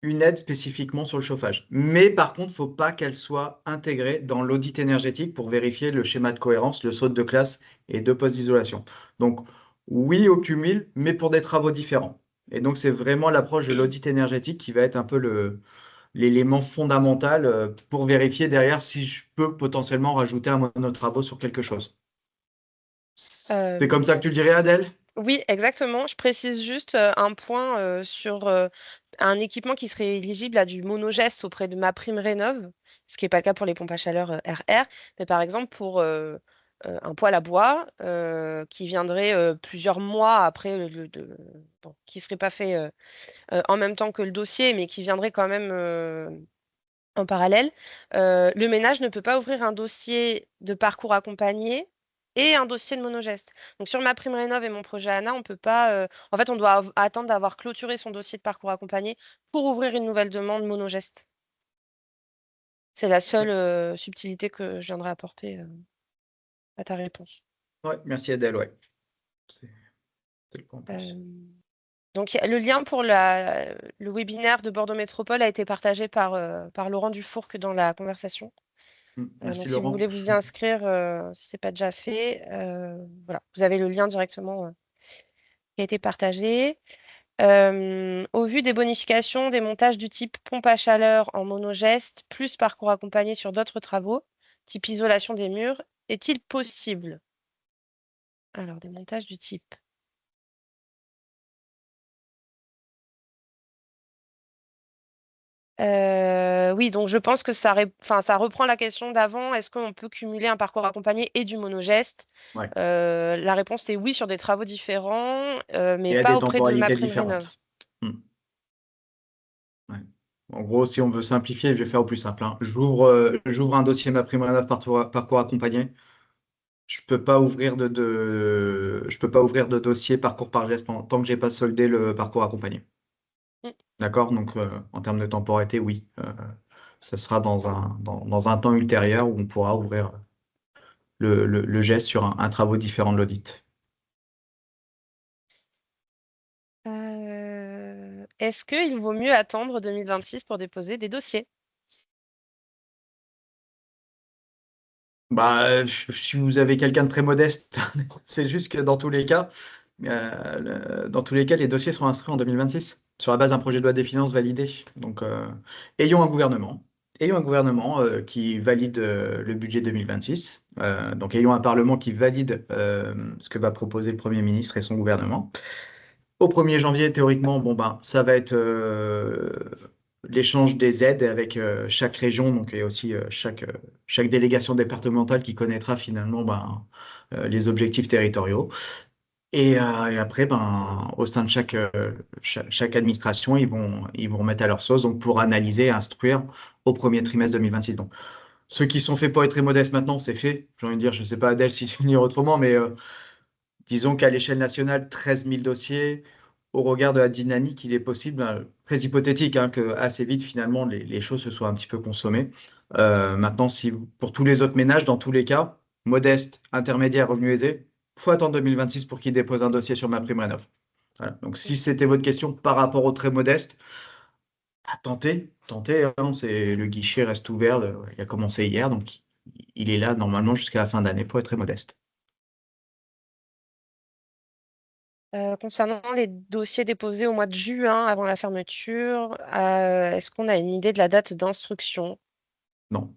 une aide spécifiquement sur le chauffage. Mais par contre, il ne faut pas qu'elle soit intégrée dans l'audit énergétique pour vérifier le schéma de cohérence, le saut de classe et deux postes d'isolation. Donc, oui au cumul, mais pour des travaux différents. Et donc, c'est vraiment l'approche de l'audit énergétique qui va être un peu l'élément fondamental pour vérifier derrière si je peux potentiellement rajouter un monotravaux sur quelque chose. C'est comme ça que Euh, tu le dirais, Adèle? oui, exactement. Je précise juste un point sur un équipement qui serait éligible à du monogeste auprès de ma prime rénov, ce qui n'est pas le cas pour les pompes à chaleur RR, mais par exemple pour un poêle à bois qui viendrait plusieurs mois après bon, qui serait pas fait en même temps que le dossier, mais qui viendrait quand même en parallèle. Le ménage ne peut pas ouvrir un dossier de parcours accompagné et un dossier de monogeste. Donc sur ma prime rénov et mon projet ANA, on peut pas. En fait, on doit attendre d'avoir clôturé son dossier de parcours accompagné pour ouvrir une nouvelle demande monogeste. C'est la seule subtilité que je viendrai apporter à ta réponse. Ouais, merci Adèle, ouais. C'est c'est le point en Euh, plus. donc le lien pour le webinaire de Bordeaux Métropole a été partagé par Laurent Dufourc dans la conversation. Donc, Merci si vous Laurent. voulez vous y inscrire, si ce n'est pas déjà fait, voilà, vous avez le lien directement qui a été partagé. Au vu des bonifications, des montages du type pompe à chaleur en monogeste, plus parcours accompagné sur d'autres travaux, type isolation des murs, est-il possible? Alors, des montages du type. Oui, donc je pense que enfin, ça reprend la question d'avant. Est-ce qu'on peut cumuler un parcours accompagné et du monogeste? Ouais. La réponse est oui sur des travaux différents, mais Et à pas des auprès de ma temporalités prime rénov. différentes. Hmm. Ouais. En gros, si on veut simplifier, je vais faire au plus simple, hein. J'ouvre un dossier MaPrimeRénov parcours accompagné. Je peux pas ouvrir de dossier parcours par geste tant que j'ai pas soldé le parcours accompagné. Mm. D'accord? Donc, en termes de temporalité, oui. Ça sera dans un temps ultérieur où on pourra ouvrir le geste sur un travaux différent de l'audit. Est-ce qu'il vaut mieux attendre 2026 pour déposer des dossiers? Bah, si vous avez quelqu'un de très modeste, c'est juste que dans tous les cas, les dossiers seront inscrits en 2026 sur la base d'un projet de loi des finances validé. Donc, ayons un gouvernement, ayons un gouvernement qui valide le budget 2026. Donc, ayons un parlement qui valide ce que va proposer le Premier ministre et son gouvernement. Au 1er janvier, théoriquement, bon ben, ça va être l'échange des aides avec chaque région, donc et aussi chaque délégation départementale qui connaîtra finalement ben, les objectifs territoriaux. Et après, ben, au sein de chaque administration, ils vont mettre à leur sauce donc pour analyser et instruire au premier trimestre 2026. Donc, ceux qui sont faits pour être très modestes maintenant, c'est fait. J'ai envie de dire, je ne sais pas Adèle si tu veux dire autrement, mais disons qu'à l'échelle nationale, 13 000 dossiers, au regard de la dynamique, il est possible, très hypothétique, hein, que assez vite, finalement, les choses se soient un petit peu consommées. Maintenant, si pour tous les autres ménages, dans tous les cas, modestes, intermédiaires, revenus aisés, faut attendre 2026 pour qu'ils déposent un dossier sur ma prime rénov. Voilà. Donc, si c'était votre question par rapport aux très modestes, tentez, tentez, hein, le guichet reste ouvert, il a commencé hier, donc il est là normalement jusqu'à la fin d'année pour être très modeste. Concernant les dossiers déposés au mois de juin avant la fermeture, est-ce qu'on a une idée de la date d'instruction? Non.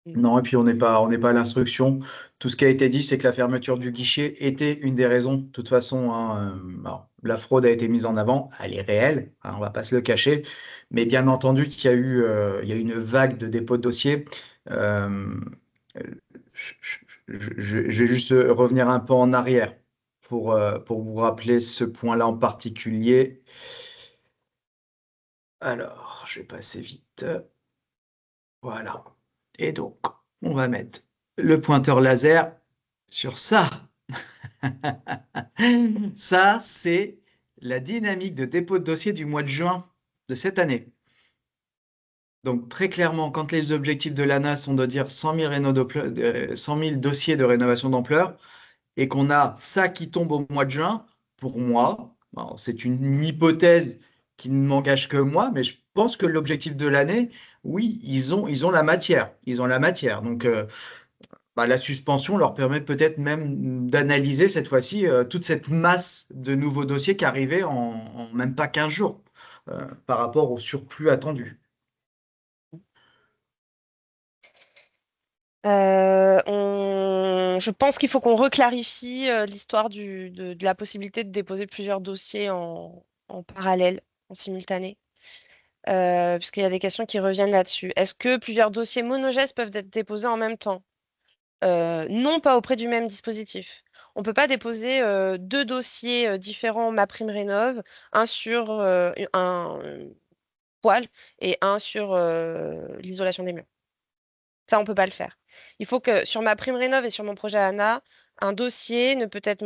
Mm. Non, et puis on n'est pas à l'instruction. Tout ce qui a été dit, c'est que la fermeture du guichet était une des raisons. De toute façon, hein, alors, la fraude a été mise en avant, elle est réelle, hein, on va pas se le cacher. Mais bien entendu qu'il y a eu, il y a eu une vague de dépôt de dossiers. Euh, je vais juste revenir un peu en arrière pour vous rappeler ce point-là en particulier. Alors, je vais passer vite. Voilà. Et donc, on va mettre le pointeur laser sur ça. Ça, c'est la dynamique de dépôt de dossier du mois de juin de cette année. Donc, très clairement, quand les objectifs de l'ANA sont de dire 100 000, 100 000 dossiers de rénovation d'ampleur, et qu'on a ça qui tombe au mois de juin, pour moi, alors, c'est une hypothèse qui ne m'engage que moi, mais je pense que l'objectif de l'année, oui, ils ont la matière. Ils ont la matière. Donc, bah, la suspension leur permet peut-être même d'analyser cette fois-ci toute cette masse de nouveaux dossiers qui arrivaient en même pas 15 jours par rapport au surplus attendu. Je pense qu'il faut qu'on reclarifie l'histoire de la possibilité de déposer plusieurs dossiers en parallèle, en simultané, puisqu'il y a des questions qui reviennent là-dessus. Est-ce que plusieurs dossiers monogestes peuvent être déposés en même temps? Non, pas auprès du même dispositif. On ne peut pas déposer deux dossiers différents MaPrimeRénov', un sur un poêle et un sur l'isolation des murs. Ça, on peut pas le faire. Il faut que sur ma prime rénov et sur mon projet ANA, un dossier ne peut être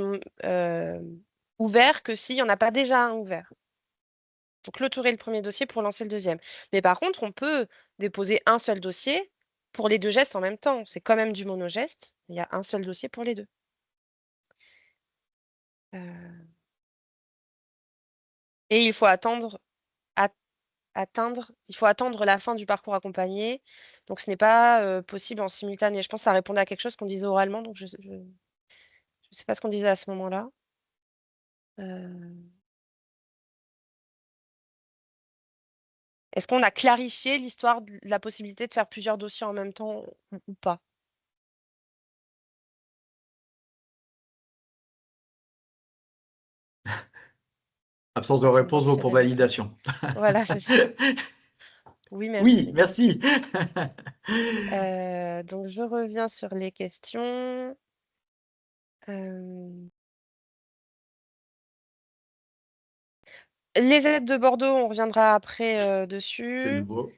ouvert que s'il n'y en a pas déjà un ouvert. Il faut clôturer le premier dossier pour lancer le deuxième. Mais par contre, on peut déposer un seul dossier pour les deux gestes en même temps. C'est quand même du monogeste. Il y a un seul dossier pour les deux. Euh, Et il faut il faut attendre la fin du parcours accompagné. Donc, ce n'est pas possible en simultané. Je pense que ça répondait à quelque chose qu'on disait oralement, donc je ne sais pas ce qu'on disait à ce moment-là. Euh, Est-ce qu'on a clarifié l'histoire de la possibilité de faire plusieurs dossiers en même temps ou pas? Absence de Attends de voir réponse vaut s'il y pour a des réponses. validation. Voilà, c'est ça. Oui, Oui, merci. merci. Donc, je reviens sur les questions. Euh, Les aides de Bordeaux, on reviendra après De dessus. nouveau.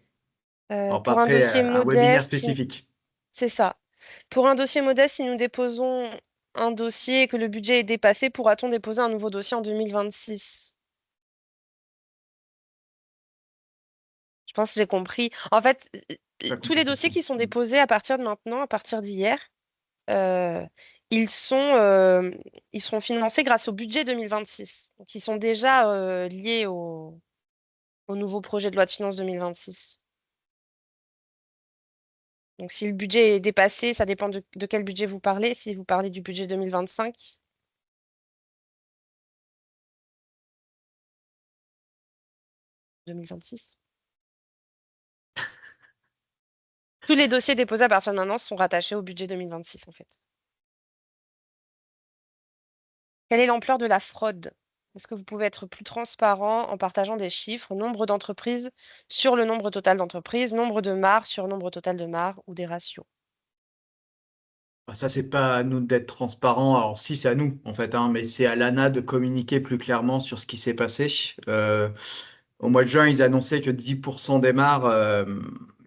Alors, pas Pour un après, dossier un webinaire modeste, spécifique. c'est ça. Pour un dossier modeste, si nous déposons un dossier et que le budget est dépassé, pourra-t-on déposer un nouveau dossier en 2026? Je pense que j'ai compris. En fait, J'ai tous compris les la dossiers question. qui sont déposés à partir de maintenant, à partir d'hier, euh, ils sont, ils seront financés grâce au budget 2026. Donc, ils sont déjà liés au. au nouveau projet de loi de finances 2026. Donc, si le budget est dépassé, ça dépend de quel budget vous parlez. Si vous parlez du budget 2025, 2026. Tous les dossiers déposés à partir de maintenant sont rattachés au budget 2026, en fait. Quelle est l'ampleur de la fraude? Est-ce que vous pouvez être plus transparent en partageant des chiffres, nombre d'entreprises sur le nombre total d'entreprises, nombre de mares sur nombre total de mares ou des ratios? Bah, ça, c'est pas à nous d'être transparents. Alors, si, c'est à nous, en fait, hein, mais c'est à l'ANA de communiquer plus clairement sur ce qui s'est passé. Au mois de juin, ils annonçaient que 10% des mares,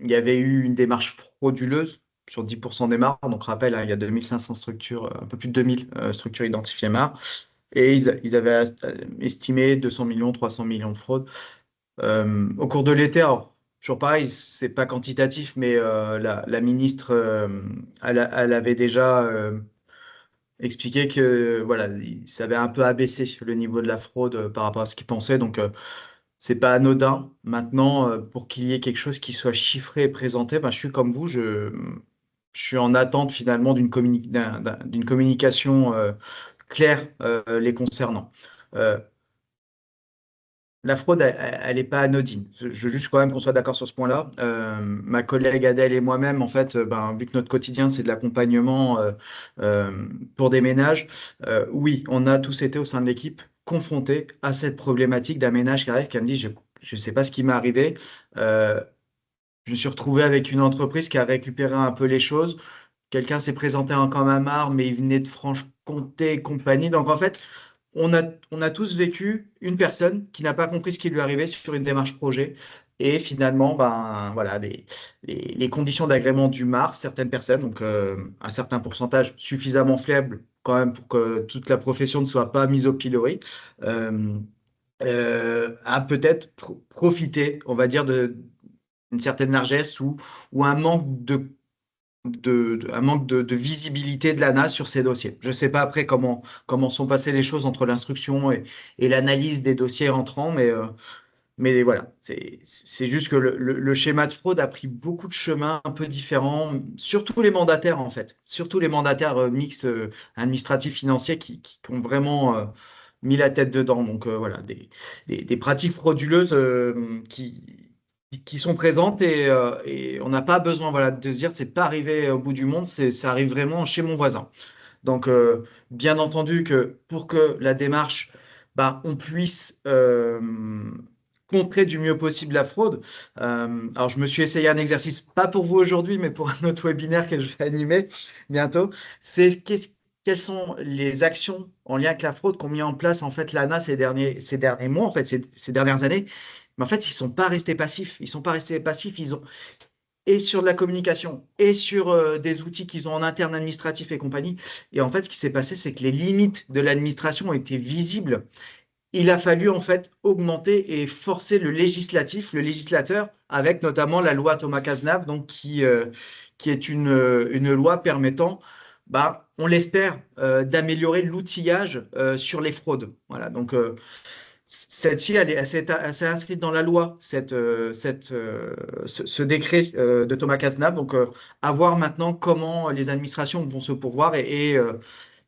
il y avait eu une démarche frauduleuse sur 10% des mares. Donc, rappel, hein, il y a 2500 structures, un peu plus de 2000 structures identifiées mares. Et ils avaient estimé 200 millions, 300 millions de fraudes. Au cours de l'été, alors, toujours pareil, c'est pas quantitatif, mais la ministre, elle avait déjà expliqué que voilà, ça avait un peu abaissé le niveau de la fraude par rapport à ce qu'ils pensaient. Donc, c'est pas anodin. Maintenant, pour qu'il y ait quelque chose qui soit chiffré et présenté, ben, je suis comme vous, je suis en attente finalement d'une communication claire les concernant. Euh, la fraude, elle n'est pas anodine. Je veux juste quand même qu'on soit d'accord sur ce point-là. Ma collègue Adèle et moi-même, en fait, ben, vu que notre quotidien, c'est de l'accompagnement pour des ménages, oui, on a tous été au sein de l'équipe confrontés à cette problématique d'un ménage qui arrive, qui me dit, je ne sais pas ce qui m'est arrivé. Euh, je me suis retrouvé avec une entreprise qui a récupéré un peu les choses. Quelqu'un s'est présenté en comme un marre, mais il venait de Franche-Comté et compagnie. Donc, en fait, on a tous vécu une personne qui n'a pas compris ce qui lui arrivait sur une démarche projet. Et finalement, ben, voilà, les conditions d'agrément du MAR, certaines personnes, donc un certain pourcentage suffisamment faible quand même pour que toute la profession ne soit pas mise au pilori, euh, a peut-être profité, on va dire, d'une certaine largesse ou un manque un manque de visibilité de l'ANA sur ces dossiers. Je ne sais pas après comment sont passées les choses entre l'instruction et l'analyse des dossiers rentrants, mais voilà, c'est juste que le schéma de fraude a pris beaucoup de chemins un peu différents, surtout les mandataires en fait, surtout les mandataires mixtes administratifs financiers qui ont vraiment mis la tête dedans. Donc voilà, des pratiques frauduleuses qui sont présentes et on n'a pas besoin voilà, de se dire c'est pas arrivé au bout du monde, ça arrive vraiment chez mon voisin. Donc, bien entendu que pour que la démarche, bah, on puisse contrer du mieux possible la fraude. Alors, je me suis essayé un exercice, pas pour vous aujourd'hui, mais pour un autre webinaire que je vais animer bientôt. C'est quelles sont les actions en lien avec la fraude qu'ont mis en place en fait l'ANA ces derniers mois, en fait, ces dernières années. Mais en fait, ils sont pas restés passifs. Ils sont pas restés passifs. Ils ont et sur de la communication et sur des outils qu'ils ont en interne administratif et compagnie. Et en fait, ce qui s'est passé, c'est que les limites de l'administration étaient visibles. Il a fallu en fait augmenter et forcer le législateur, avec notamment la loi Thomas Cazenave, donc qui est une loi permettant, bah, on l'espère, d'améliorer l'outillage sur les fraudes. Voilà, donc celle-ci, elle s'est inscrite dans la loi, ce décret de Thomas Cazenave. Donc, à voir maintenant comment les administrations vont se pourvoir et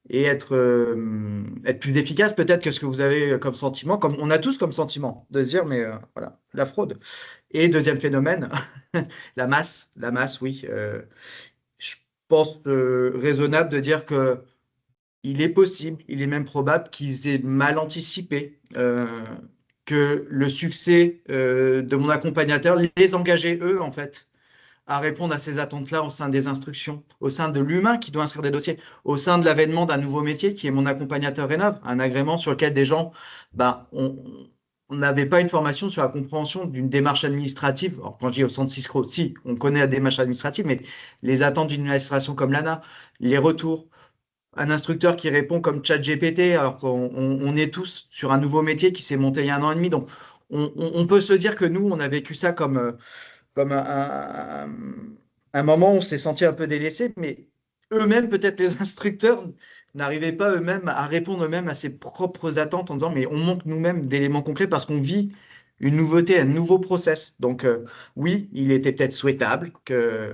être plus efficaces peut-être que ce que vous avez comme sentiment, comme on a tous comme sentiment, de se dire, mais voilà, la fraude. Et deuxième phénomène, la masse, oui. Je pense raisonnable de dire que il est possible, il est même probable qu'ils aient mal anticipé que le succès de mon accompagnateur les engageait, eux, en fait, à répondre à ces attentes-là au sein des instructions, au sein de l'humain qui doit inscrire des dossiers, au sein de l'avènement d'un nouveau métier qui est mon accompagnateur Rénov, un agrément sur lequel des gens, ben, on n'avait pas une formation sur la compréhension d'une démarche administrative. Alors, quand je dis au centre Cisco, si, on connaît la démarche administrative, mais les attentes d'une administration comme l'ANA, les retours, un instructeur qui répond comme ChatGPT, alors qu'on est tous sur un nouveau métier qui s'est monté il y a un an et demi. Donc, on peut se dire que nous, on a vécu ça comme un moment où on s'est senti un peu délaissé, mais eux-mêmes, peut-être les instructeurs, n'arrivaient pas eux-mêmes à répondre eux-mêmes à ses propres attentes en disant, mais on manque nous-mêmes d'éléments concrets parce qu'on vit. une nouveauté, un nouveau process. Donc, oui, il était peut-être souhaitable que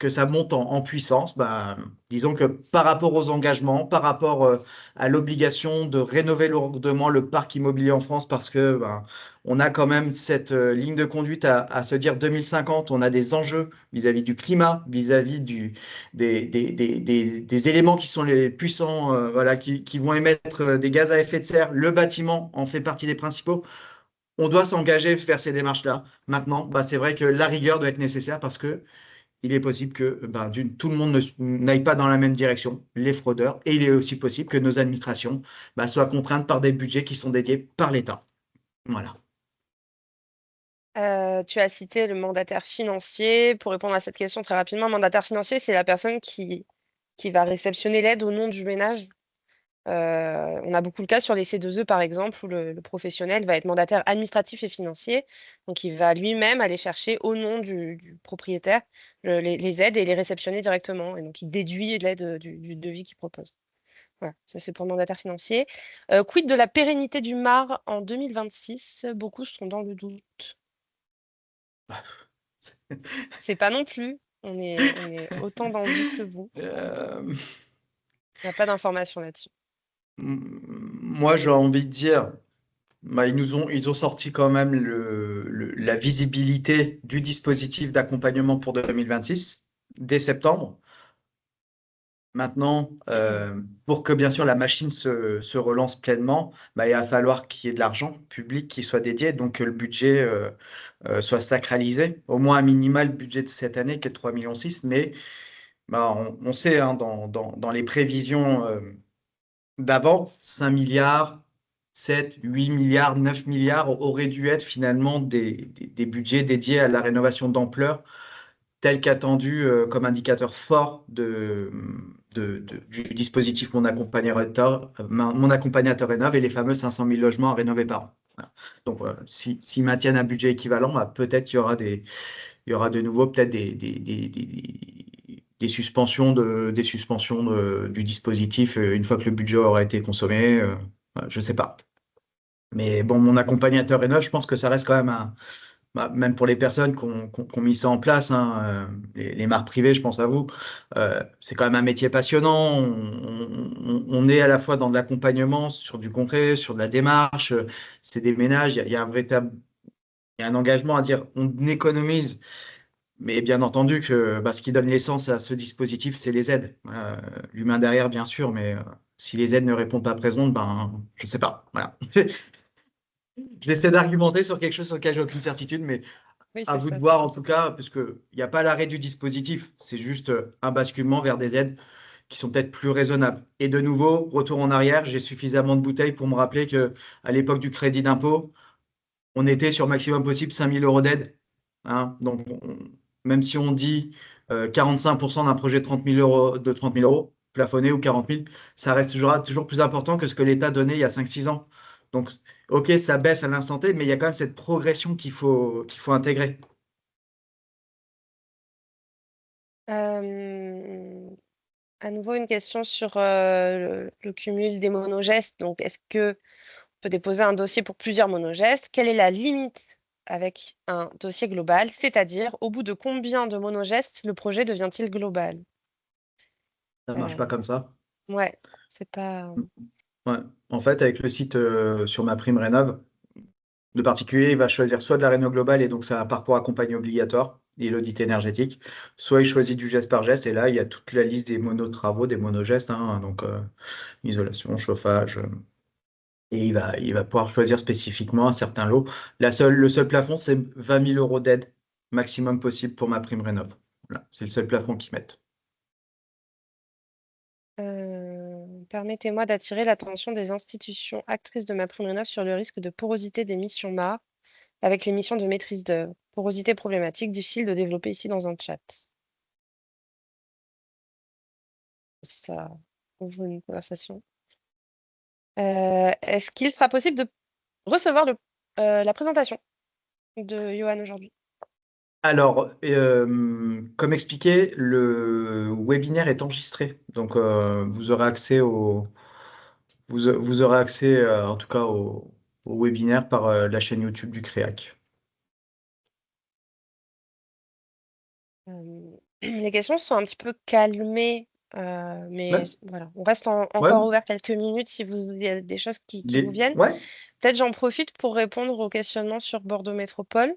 ça monte en puissance. Ben, disons que par rapport aux engagements, par rapport à l'obligation de rénover lourdement le parc immobilier en France, parce que ben, on a quand même cette ligne de conduite à se dire 2050, on a des enjeux vis-à-vis du climat, vis-à-vis des éléments qui sont les puissants, voilà, qui vont émettre des gaz à effet de serre. Le bâtiment en fait partie des principaux. On doit s'engager, faire ces démarches-là. Maintenant, bah, c'est vrai que la rigueur doit être nécessaire parce que il est possible que bah, tout le monde n'aille pas dans la même direction, les fraudeurs, et il est aussi possible que nos administrations bah, soient contraintes par des budgets qui sont dédiés par l'État. Voilà. Tu as cité le mandataire financier. Pour répondre à cette question très rapidement, mandataire financier, c'est la personne qui va réceptionner l'aide au nom du ménage. On a beaucoup le cas sur les C2E, par exemple, où le professionnel va être mandataire administratif et financier. Donc, il va lui-même aller chercher au nom du propriétaire les aides et les réceptionner directement. Et donc, il déduit l'aide du devis qu'il propose. Voilà, ça c'est pour le mandataire financier. Quid de la pérennité du MAR en 2026? Beaucoup sont dans le doute. C'est pas non plus. On est autant dans le doute que vous. Euh, Il n'y a pas d'informations là-dessus. Moi, j'ai envie de dire, bah, ils ont sorti quand même la visibilité du dispositif d'accompagnement pour 2026 dès septembre. Maintenant, pour que bien sûr la machine se relance pleinement, bah, il va falloir qu'il y ait de l'argent public qui soit dédié, donc que le budget soit sacralisé, au moins à minima le budget de cette année qui est de 3,6 millions, mais bah, on sait hein, dans les prévisions d'avant, 5 milliards, 7, 8 milliards, 9 milliards auraient dû être finalement des budgets dédiés à la rénovation d'ampleur tel qu'attendu comme indicateur fort du dispositif Mon accompagnateur rénove et les fameux 500 000 logements à rénover par an. Voilà. Donc, s'ils maintiennent un budget équivalent, bah, peut-être qu'il y aura il y aura de nouveau peut-être des suspensions du dispositif une fois que le budget aura été consommé. Voilà, je ne sais pas. Mais bon, mon accompagnateur rénov, je pense que ça reste quand même bah, même pour les personnes qui ont mis ça en place, hein, les marques privées, je pense à vous, c'est quand même un métier passionnant. On est à la fois dans de l'accompagnement, sur du concret, sur de la démarche. C'est des ménages, il y a un il y a un engagement à dire on économise, mais bien entendu que bah, ce qui donne l'essence à ce dispositif, c'est les aides. L'humain derrière, bien sûr, mais si les aides ne répondent pas présentes, ben, je ne sais pas. Voilà. J'essaie d'argumenter sur quelque chose sur lequel j'ai aucune certitude, mais Oui, à c'est vous de ça, voir c'est en ça. tout cas, parce qu'il n'y a pas l'arrêt du dispositif, c'est juste un basculement vers des aides qui sont peut-être plus raisonnables. Et de nouveau, retour en arrière, j'ai suffisamment de bouteilles pour me rappeler que à l'époque du crédit d'impôt, on était sur maximum possible 5 000 € d'aide. Hein. Donc, même si on dit 45% d'un projet de 30 000 €, plafonné ou 40 000, ça reste toujours plus important que ce que l'État donnait il y a 5, 6 ans. Donc, ok, ça baisse à l'instant T, mais il y a quand même cette progression qu'il faut intégrer. Euh, à nouveau, une question sur le cumul des monogestes. Donc, est-ce que on peut déposer un dossier pour plusieurs monogestes? Quelle est la limite avec un dossier global? C'est-à-dire, au bout de combien de monogestes le projet devient-il global? Ça marche pas Euh, comme ça. ouais, c'est pas. Ouais. En fait, avec le site sur ma prime rénov, le particulier, il va choisir soit de la réno globale et donc c'est un parcours accompagné obligatoire et l'audit énergétique, soit il choisit du geste par geste et là, il y a toute la liste des monotravaux, des monogestes, hein, donc isolation, chauffage, et il va pouvoir choisir spécifiquement un certain lot. Le seul plafond, c'est 20 000 € d'aide maximum possible pour ma prime rénov. Voilà, c'est le seul plafond qu'ils mettent. Permettez-moi d'attirer l'attention des institutions actrices de ma prime rénov sur le risque de porosité des missions MAR avec les missions de maîtrise d'œuvre. Porosité problématique, difficile de développer ici dans un chat. Si ça ouvre une conversation. Est-ce qu'il sera possible de recevoir la présentation de Johan aujourd'hui? Alors, comme expliqué, le webinaire est enregistré. Donc, vous aurez accès en tout cas, au webinaire par la chaîne YouTube du CREAC. Les questions se sont un petit peu calmées, mais Ouais, voilà, on reste ouais, encore ouvert quelques minutes si il y a des choses qui vous viennent. ouais. Peut-être j'en profite pour répondre aux questionnements sur Bordeaux Métropole.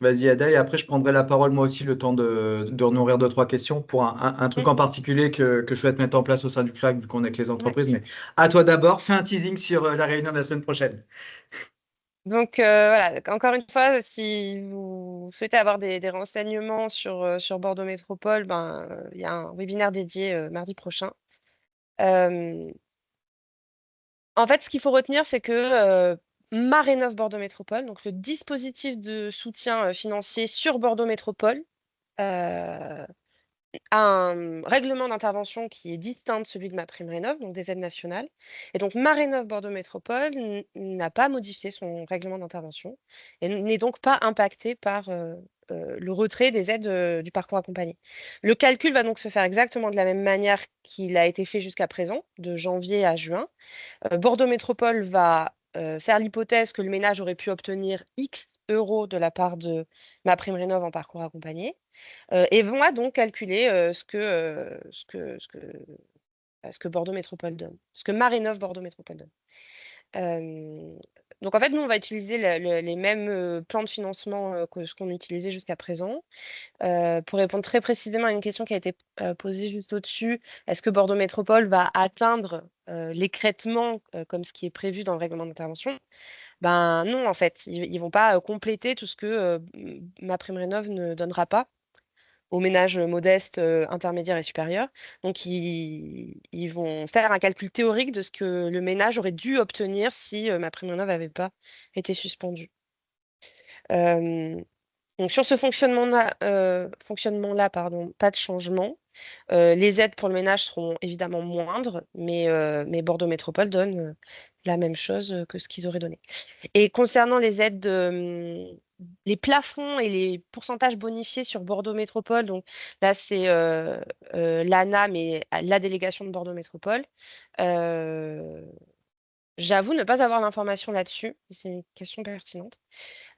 Vas-y Adèle, et après je prendrai la parole moi aussi le temps de nourrir deux, trois questions pour un truc Mm, en particulier que je souhaite mettre en place au sein du CREAC vu qu'on est avec les ouais. entreprises. Mais à toi d'abord, fais un teasing sur la réunion de la semaine prochaine. Donc voilà, encore une fois, si vous souhaitez avoir des renseignements sur Bordeaux Métropole, il y a un webinaire dédié mardi prochain. Euh, En fait, ce qu'il faut retenir, c'est que Marénov Bordeaux Métropole, donc le dispositif de soutien financier sur Bordeaux Métropole, euh, a un règlement d'intervention qui est distinct de celui de MaPrimeRénov', donc des aides nationales. Et donc Marénov Bordeaux Métropole n'a pas modifié son règlement d'intervention et n'est donc pas impacté par le retrait des aides du parcours accompagné. Le calcul va donc se faire exactement de la même manière qu'il a été fait jusqu'à présent, de janvier à juin. Bordeaux Métropole va faire l'hypothèse que le ménage aurait pu obtenir X euros de la part de MaPrimeRénov' en parcours accompagné et va donc calculer ce que Bordeaux Métropole donne, ce que Marénov Bordeaux Métropole donne. Euh, donc en fait, nous, on va utiliser les mêmes plans de financement que ce qu'on utilisait jusqu'à présent. Pour répondre très précisément à une question qui a été posée juste au-dessus, est-ce que Bordeaux Métropole va atteindre l'écrêtement comme ce qui est prévu dans le règlement d'intervention? Ben non, en fait, ils ne vont pas compléter tout ce que MaPrimeRénov' ne donnera pas aux ménages modestes, intermédiaires et supérieurs. Donc, ils vont faire un calcul théorique de ce que le ménage aurait dû obtenir si MaPrimeRénov' n'avait pas été suspendu. Euh, donc, sur ce fonctionnement-là, pardon, pas de changement. Les aides pour le ménage seront évidemment moindres, mais Bordeaux Métropole donne la même chose que ce qu'ils auraient donné. Et concernant les aides, les plafonds et les pourcentages bonifiés sur Bordeaux Métropole, donc là c'est l'ANA, mais la délégation de Bordeaux Métropole. Euh, J'avoue ne pas avoir l'information là-dessus, c'est une question pertinente.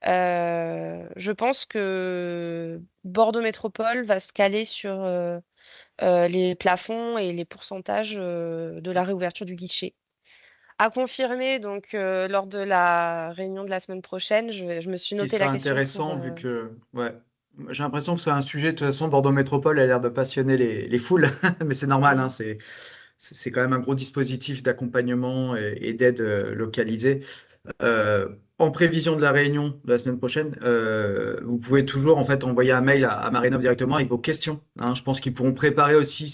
Je pense que Bordeaux Métropole va se caler sur les plafonds et les pourcentages de la réouverture du guichet. À confirmer, donc lors de la réunion de la semaine prochaine, je me suis Ce qui noté sera la question pour... intéressant vu que, ouais, j'ai l'impression que c'est un sujet, de toute façon, Bordeaux Métropole a l'air de passionner les foules, mais c'est normal, hein, Mhm. c'est quand même un gros dispositif d'accompagnement et d'aide localisée. Euh, En prévision de la réunion de la semaine prochaine, vous pouvez toujours en fait envoyer un mail à Marinov directement avec vos questions, hein. Je pense qu'ils pourront préparer aussi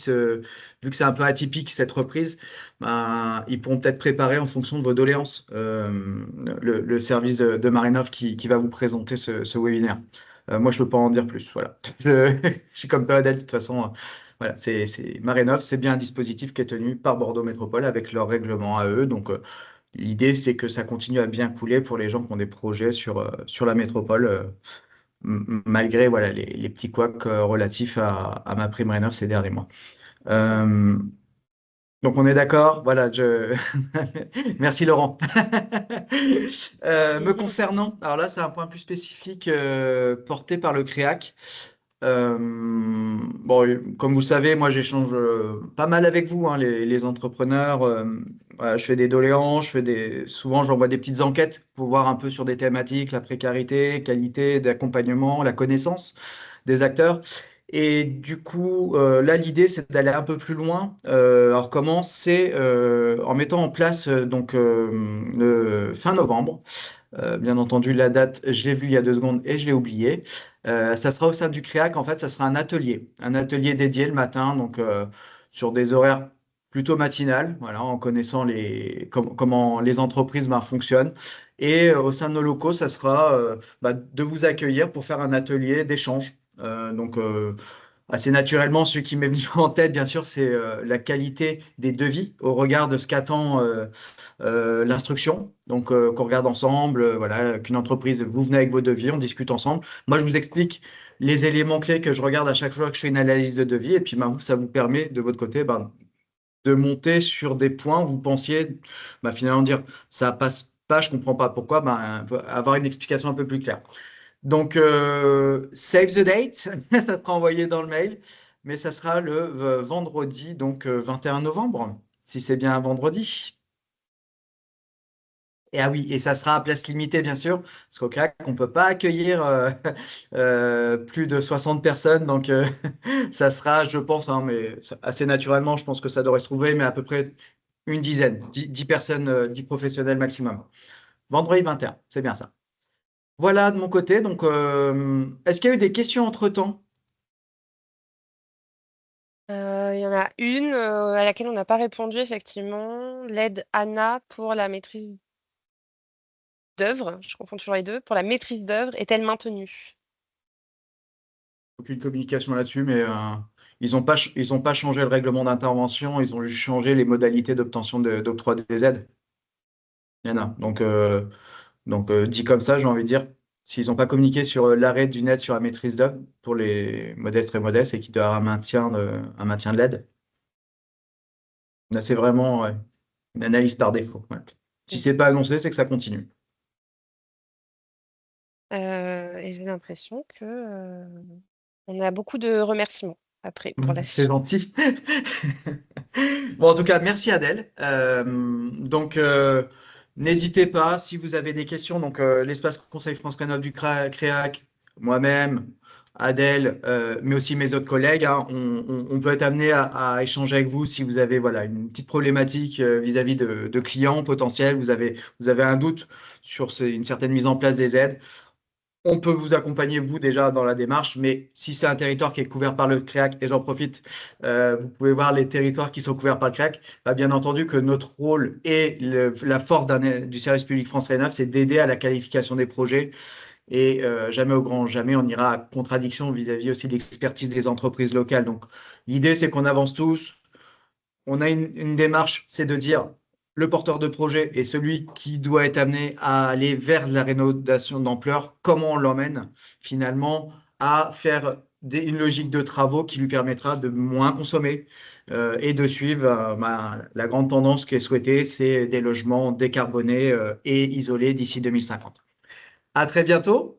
vu que c'est un peu atypique cette reprise, ben, ils pourront peut-être préparer en fonction de vos doléances le service de Marinov qui va vous présenter ce webinaire. Moi, je peux pas en dire plus. Voilà, je suis comme toi, Adèle. De toute façon, voilà, c'est Marinov, c'est bien un dispositif qui est tenu par Bordeaux Métropole avec leur règlement à eux. Donc, l'idée, c'est que ça continue à bien couler pour les gens qui ont des projets sur la métropole, malgré voilà, les petits couacs relatifs à ma prime rénov ces derniers mois. C'est ça. Euh, donc on est d'accord, voilà, merci Laurent. Me concernant, alors là c'est un point plus spécifique porté par le CREAC. Bon, comme vous le savez, moi j'échange pas mal avec vous, hein, les entrepreneurs. Voilà, je fais des doléances, souvent j'envoie des petites enquêtes pour voir un peu sur des thématiques, la précarité, qualité d'accompagnement, la connaissance des acteurs. Et du coup, là, l'idée, c'est d'aller un peu plus loin. Alors, comment? C'est en mettant en place, le fin novembre. Bien entendu, la date, je l'ai vue il y a 2 secondes et je l'ai oubliée. Ça sera au sein du CREAC. En fait, ça sera un atelier dédié le matin, donc sur des horaires plutôt matinales, voilà, en connaissant comment les entreprises ben, fonctionnent. Et au sein de nos locaux, ça sera de vous accueillir pour faire un atelier d'échange. Assez naturellement, ce qui m'est venu en tête, bien sûr, c'est la qualité des devis au regard de ce qu'attend l'instruction. Donc, qu'on regarde ensemble, voilà, qu'une entreprise, vous venez avec vos devis, on discute ensemble. Moi, je vous explique les éléments clés que je regarde à chaque fois que je fais une analyse de devis. Et puis, ben, vous, ça vous permet, de votre côté, ben, de monter sur des points où vous pensiez, ben, finalement, dire, ça passe pas, je comprends pas pourquoi, ben, avoir une explication un peu plus claire. Donc, save the date, ça sera envoyé dans le mail, mais ça sera le vendredi, donc 21 novembre, si c'est bien un vendredi. Et ah oui, et ça sera à place limitée, bien sûr, parce qu'au CREAC, on ne peut pas accueillir plus de 60 personnes, donc ça sera, je pense, hein, mais assez naturellement, je pense que ça devrait se trouver, mais à peu près une dizaine, 10 personnes, 10 professionnels maximum. Vendredi 21, c'est bien ça. Voilà de mon côté, donc est-ce qu'il y a eu des questions entre-temps? Il y en a une à laquelle on n'a pas répondu, effectivement. L'aide ANA pour la maîtrise d'œuvre, je confonds toujours les deux, pour la maîtrise d'œuvre est-elle maintenue? Aucune communication là-dessus, mais ils ont pas changé le règlement d'intervention, ils ont juste changé les modalités d'obtention d'octroi des aides. Il y en a. Donc dit comme ça, j'ai envie de dire, s'ils n'ont pas communiqué sur l'arrêt d'une aide sur la maîtrise d'œuvre pour les modestes très modestes et qu'il doit y avoir un maintien de l'aide, là, c'est vraiment ouais, une analyse par défaut. Ouais. Si Mm. c'est pas annoncé, c'est que ça continue. Et j'ai l'impression que on a beaucoup de remerciements après pour la C'est suite. gentil. Bon, en tout cas, merci Adèle. Donc, n'hésitez pas si vous avez des questions. Donc, l'espace Conseil France Rénov du CREAC, moi-même, Adèle, mais aussi mes autres collègues, hein, on peut être amené à échanger avec vous si vous avez voilà, une petite problématique vis-à-vis de clients potentiels, vous avez un doute sur une certaine mise en place des aides. On peut vous accompagner, vous, déjà dans la démarche, mais si c'est un territoire qui est couvert par le CREAC, et j'en profite, vous pouvez voir les territoires qui sont couverts par le CREAC, bah, bien entendu que notre rôle et la force du service public France Rénov, c'est d'aider à la qualification des projets et jamais au grand jamais, on ira à contradiction vis-à-vis aussi de l'expertise des entreprises locales. Donc, l'idée, c'est qu'on avance tous, on a une démarche, c'est de dire le porteur de projet est celui qui doit être amené à aller vers la rénovation d'ampleur, comment on l'emmène finalement à faire une logique de travaux qui lui permettra de moins consommer et de suivre la grande tendance qui est souhaitée, c'est des logements décarbonés et isolés d'ici 2050. À très bientôt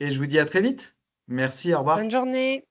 et je vous dis à très vite. Merci, au Bonne revoir. journée!